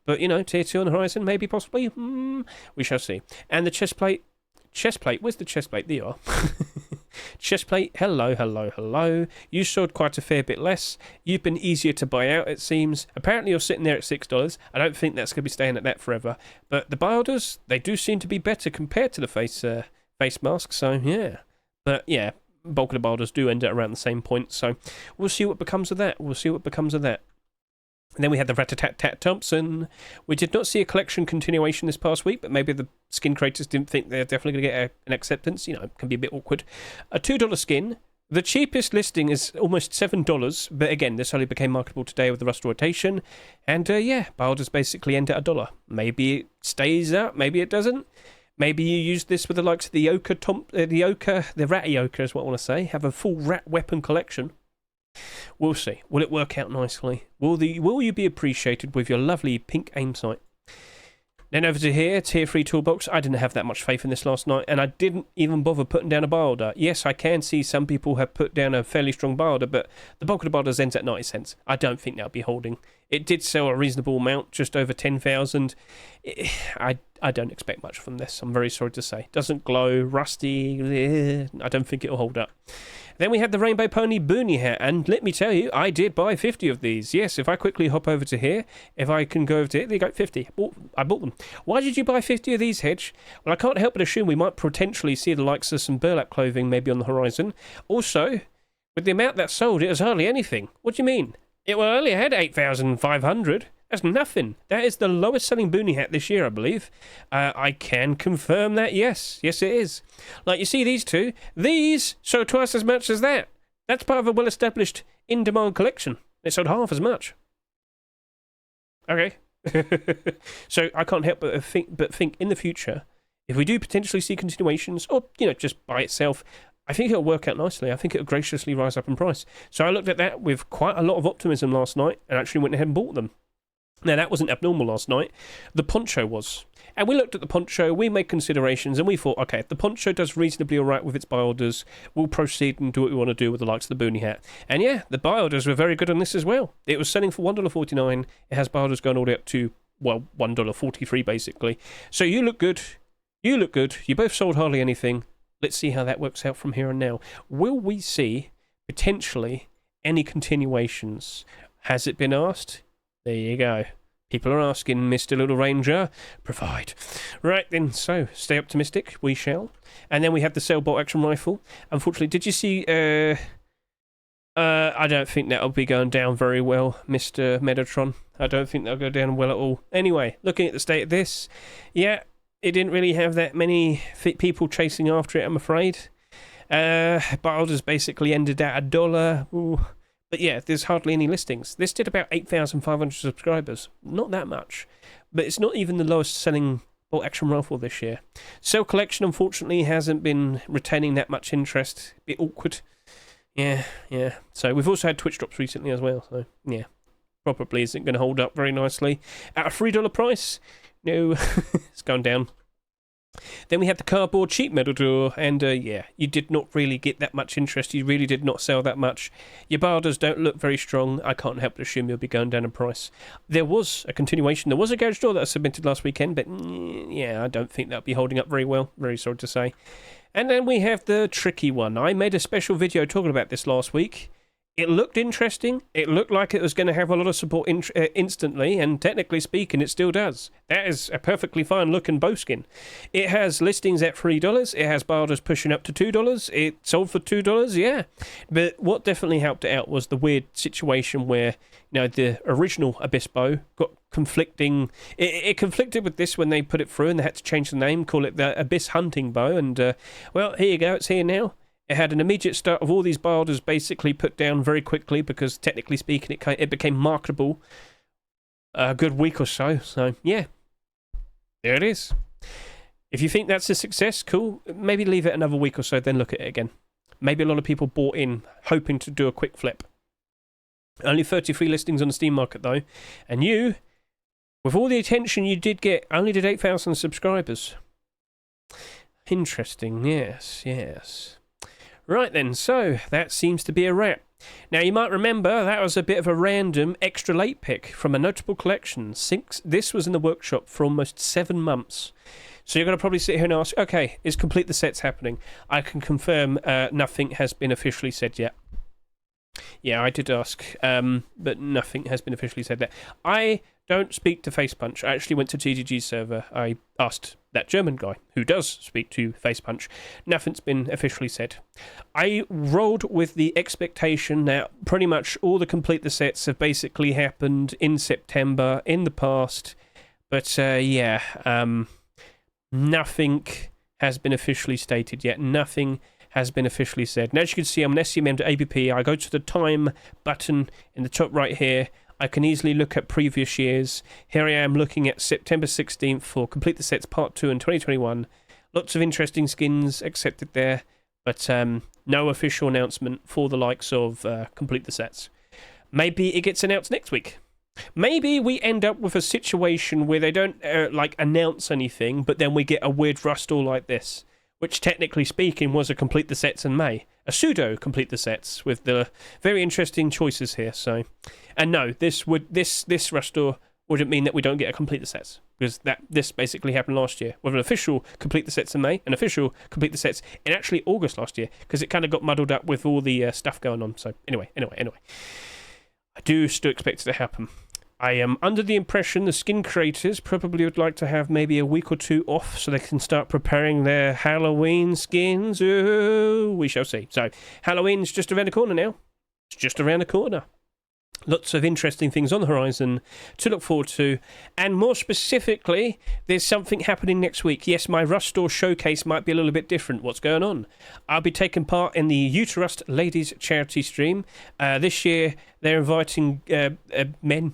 But, you know, tier 2 on the horizon, maybe, possibly. We shall see. And the chest plate. Chest plate. Where's the chest plate? There you are. Chest plate. Hello. You sold quite a fair bit less. You've been easier to buy out, it seems. Apparently, you're sitting there at $6. I don't think that's going to be staying at that forever. But the buy orders, they do seem to be better compared to the face mask. So, yeah. But, yeah, bulk of the buy orders do end at around the same point. So, we'll see what becomes of that. And then we had the Rat-a-tat-tat Thompson. We did not see a collection continuation this past week, but maybe the skin creators didn't think they're definitely going to get an acceptance. You know, it can be a bit awkward. A $2 skin. The cheapest listing is almost $7, but again, this only became marketable today with the Rust rotation. And yeah, buy orders basically end at $1. Maybe it stays up, maybe it doesn't. Maybe you use this with the likes of the the Ratty Ochre is what I want to say. Have a full rat weapon collection. We'll see. Will it work out nicely? Will you be appreciated with your lovely pink aim sight? Then over to here, tier 3 toolbox. I didn't have that much faith in this last night, and I didn't even bother putting down a buy order. Yes, I can see some people have put down a fairly strong buy order, but the bulk of the buy orders ends at 90 cents. I don't think that'll be holding. It did sell a reasonable amount, just over 10,000. I don't expect much from this, I'm very sorry to say. Doesn't glow, rusty, I don't think it'll hold up. Then we had the Rainbow Pony Boonie hat, and let me tell you, I did buy 50 of these. Yes, if I quickly hop over to here, if I can go over to here, they got 50. I bought them. Why did you buy 50 of these, Hedge? Well, I can't help but assume we might potentially see the likes of some burlap clothing maybe on the horizon. Also, with the amount that sold, it was hardly anything. What do you mean? It only had 8,500. That's nothing. That is the lowest selling boonie hat this year, I believe. I can confirm that, yes. Yes, it is. Like, you see these two? These sold twice as much as that. That's part of a well-established in-demand collection. It sold half as much. Okay. So I can't help but think in the future, if we do potentially see continuations, or, you know, just by itself, I think it'll work out nicely. I think it'll graciously rise up in price. So I looked at that with quite a lot of optimism last night and actually went ahead and bought them. Now, that wasn't abnormal last night. The poncho was. And we looked at the poncho, we made considerations, and we thought, okay, if the poncho does reasonably all right with its buy orders, we'll proceed and do what we want to do with the likes of the boonie hat. And yeah, the buy orders were very good on this as well. It was selling for $1.49. It has buy orders going all the way up to, well, $1.43 basically. So you look good. You look good. You both sold hardly anything. Let's see how that works out from here and now. Will we see, potentially, any continuations? Has it been asked? There you go. People are asking, Mr. Little Ranger. Provide. Right then, so, stay optimistic. We shall. And then we have the sailboat action rifle. Unfortunately, did you see... I don't think that'll be going down very well, Mr. Metatron. I don't think that'll go down well at all. Anyway, looking at the state of this, yeah, it didn't really have that many people chasing after it, I'm afraid. Bilders basically ended at $1. Ooh. But yeah, there's hardly any listings. This did about 8,500 subscribers. Not that much. But it's not even the lowest selling bolt action rifle this year. Cell collection, unfortunately, hasn't been retaining that much interest. A bit awkward. Yeah. So we've also had Twitch drops recently as well. So yeah, probably isn't going to hold up very nicely. At a $3 price, no, it's gone down. Then we had the cardboard cheap metal door, and yeah, you did not really get that much interest. You really did not sell that much. Your barders don't look very strong. I can't help but assume you'll be going down in price. There was a continuation. There was a garage door that I submitted last weekend, but yeah, I don't think that'll be holding up very well. Very sorry to say. And then we have the tricky one. I made a special video talking about this last week. It looked interesting. It looked like it was going to have a lot of support instantly, and technically speaking, it still does. That is a perfectly fine looking bowskin. It has listings at $3. It has buy orders pushing up to $2. It sold for $2, yeah. But what definitely helped it out was the weird situation where, you know, the original Abyss bow got conflicting. It conflicted with this when they put it through, and they had to change the name, call it the Abyss Hunting Bow, and well, here you go. It's here now. It had an immediate start of all these buy orders basically put down very quickly because, technically speaking, it became marketable a good week or so. So, yeah. There it is. If you think that's a success, cool. Maybe leave it another week or so, then look at it again. Maybe a lot of people bought in, hoping to do a quick flip. Only 33 listings on the Steam market, though. And you, with all the attention you did get, only did 8,000 subscribers. Interesting, yes, yes. Right then, so that seems to be a wrap. Now, you might remember that was a bit of a random extra late pick from a notable collection. This was in the workshop for almost 7 months. So you're going to probably sit here and ask, okay, is Complete the Sets happening? I can confirm nothing has been officially said yet. Yeah, I did ask, but nothing has been officially said yet. I don't speak to Facepunch. I actually went to TGG's server. I asked that German guy who does speak to Facepunch. Nothing's been officially said. I rolled with the expectation that pretty much all the Complete the Sets have basically happened in September, in the past. But, nothing has been officially stated yet. Nothing has been officially said. And as you can see, I'm an SCMM to ABP. I go to the time button in the top right here. I can easily look at previous years. Here I am looking at September 16th for Complete the Sets Part 2 in 2021. Lots of interesting skins accepted there, but no official announcement for the likes of Complete the Sets. Maybe it gets announced next week. Maybe we end up with a situation where they don't announce anything, but then we get a weird rustall like this, which technically speaking was a Complete the Sets in May. A pseudo Complete the Sets with the very interesting choices here. So, and no, this rustall wouldn't mean that we don't get a Complete the Sets, because this basically happened last year with an official Complete the Sets in May, an official Complete the Sets in actually August last year, because it kind of got muddled up with all the stuff going on. So anyway, I do still expect it to happen. I am under the impression the skin creators probably would like to have maybe a week or 2 off so they can start preparing their Halloween skins. Ooh, we shall see. So, Halloween's just around the corner now. It's just around the corner. Lots of interesting things on the horizon to look forward to. And more specifically, there's something happening next week. Yes, my Rust Store showcase might be a little bit different. What's going on? I'll be taking part in the Uterust Ladies charity stream. This year, they're inviting men.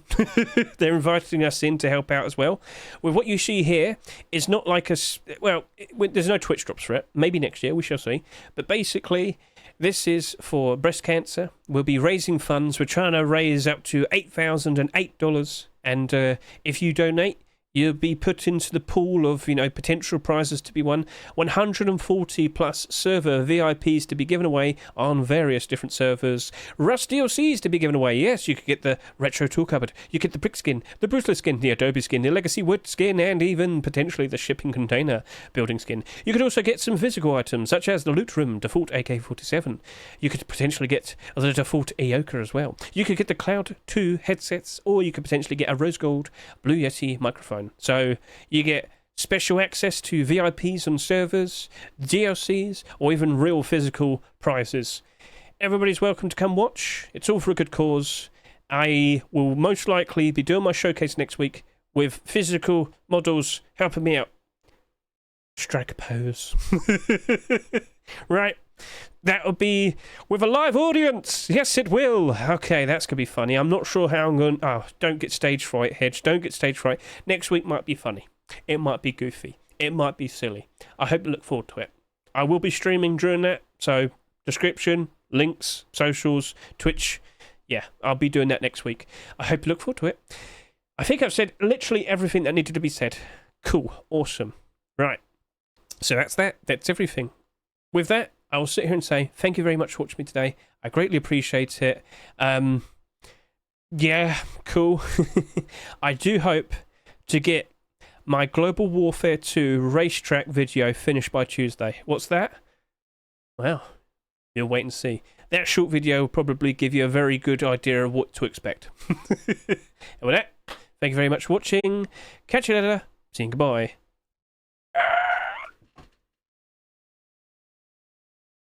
They're inviting us in to help out as well. With what you see here is not like a... Well, there's no Twitch drops for it. Maybe next year, we shall see. But basically... This is for breast cancer. We'll be raising funds. We're trying to raise up to $8,008. And if you donate, you'll be put into the pool of, potential prizes to be won. 140 plus server VIPs to be given away on various different servers. Rust DLCs to be given away. Yes, you could get the Retro Tool Cupboard. You get the Brick Skin, the Brutalist Skin, the Adobe Skin, the Legacy Wood Skin, and even potentially the Shipping Container Building Skin. You could also get some physical items, such as the Loot Room Default AK47. You could potentially get the Default Eoka as well. You could get the Cloud 2 headsets, or you could potentially get a Rose Gold Blue Yeti microphone. So you get special access to VIPs on servers, DLCs, or even real physical prizes. Everybody's welcome to come watch. It's all for a good cause. I will most likely be doing my showcase next week with physical models helping me out. Strike a pose. Right. That'll be with a live audience. Yes, it will. Okay, that's going to be funny. I'm not sure how I'm going... Oh, don't get stage fright, Hedge. Don't get stage fright. Next week might be funny. It might be goofy. It might be silly. I hope you look forward to it. I will be streaming during that. So, description, links, socials, Twitch. Yeah, I'll be doing that next week. I hope you look forward to it. I think I've said literally everything that needed to be said. Cool. Awesome. Right. So that's that. That's everything. With that, I will sit here and say thank you very much for watching me today. I greatly appreciate it. Yeah, cool. I do hope to get my Global Warfare 2 racetrack video finished by Tuesday. What's that? Well, you'll wait and see. That short video will probably give you a very good idea of what to expect. And with that, thank you very much for watching. Catch you later. See you. Goodbye.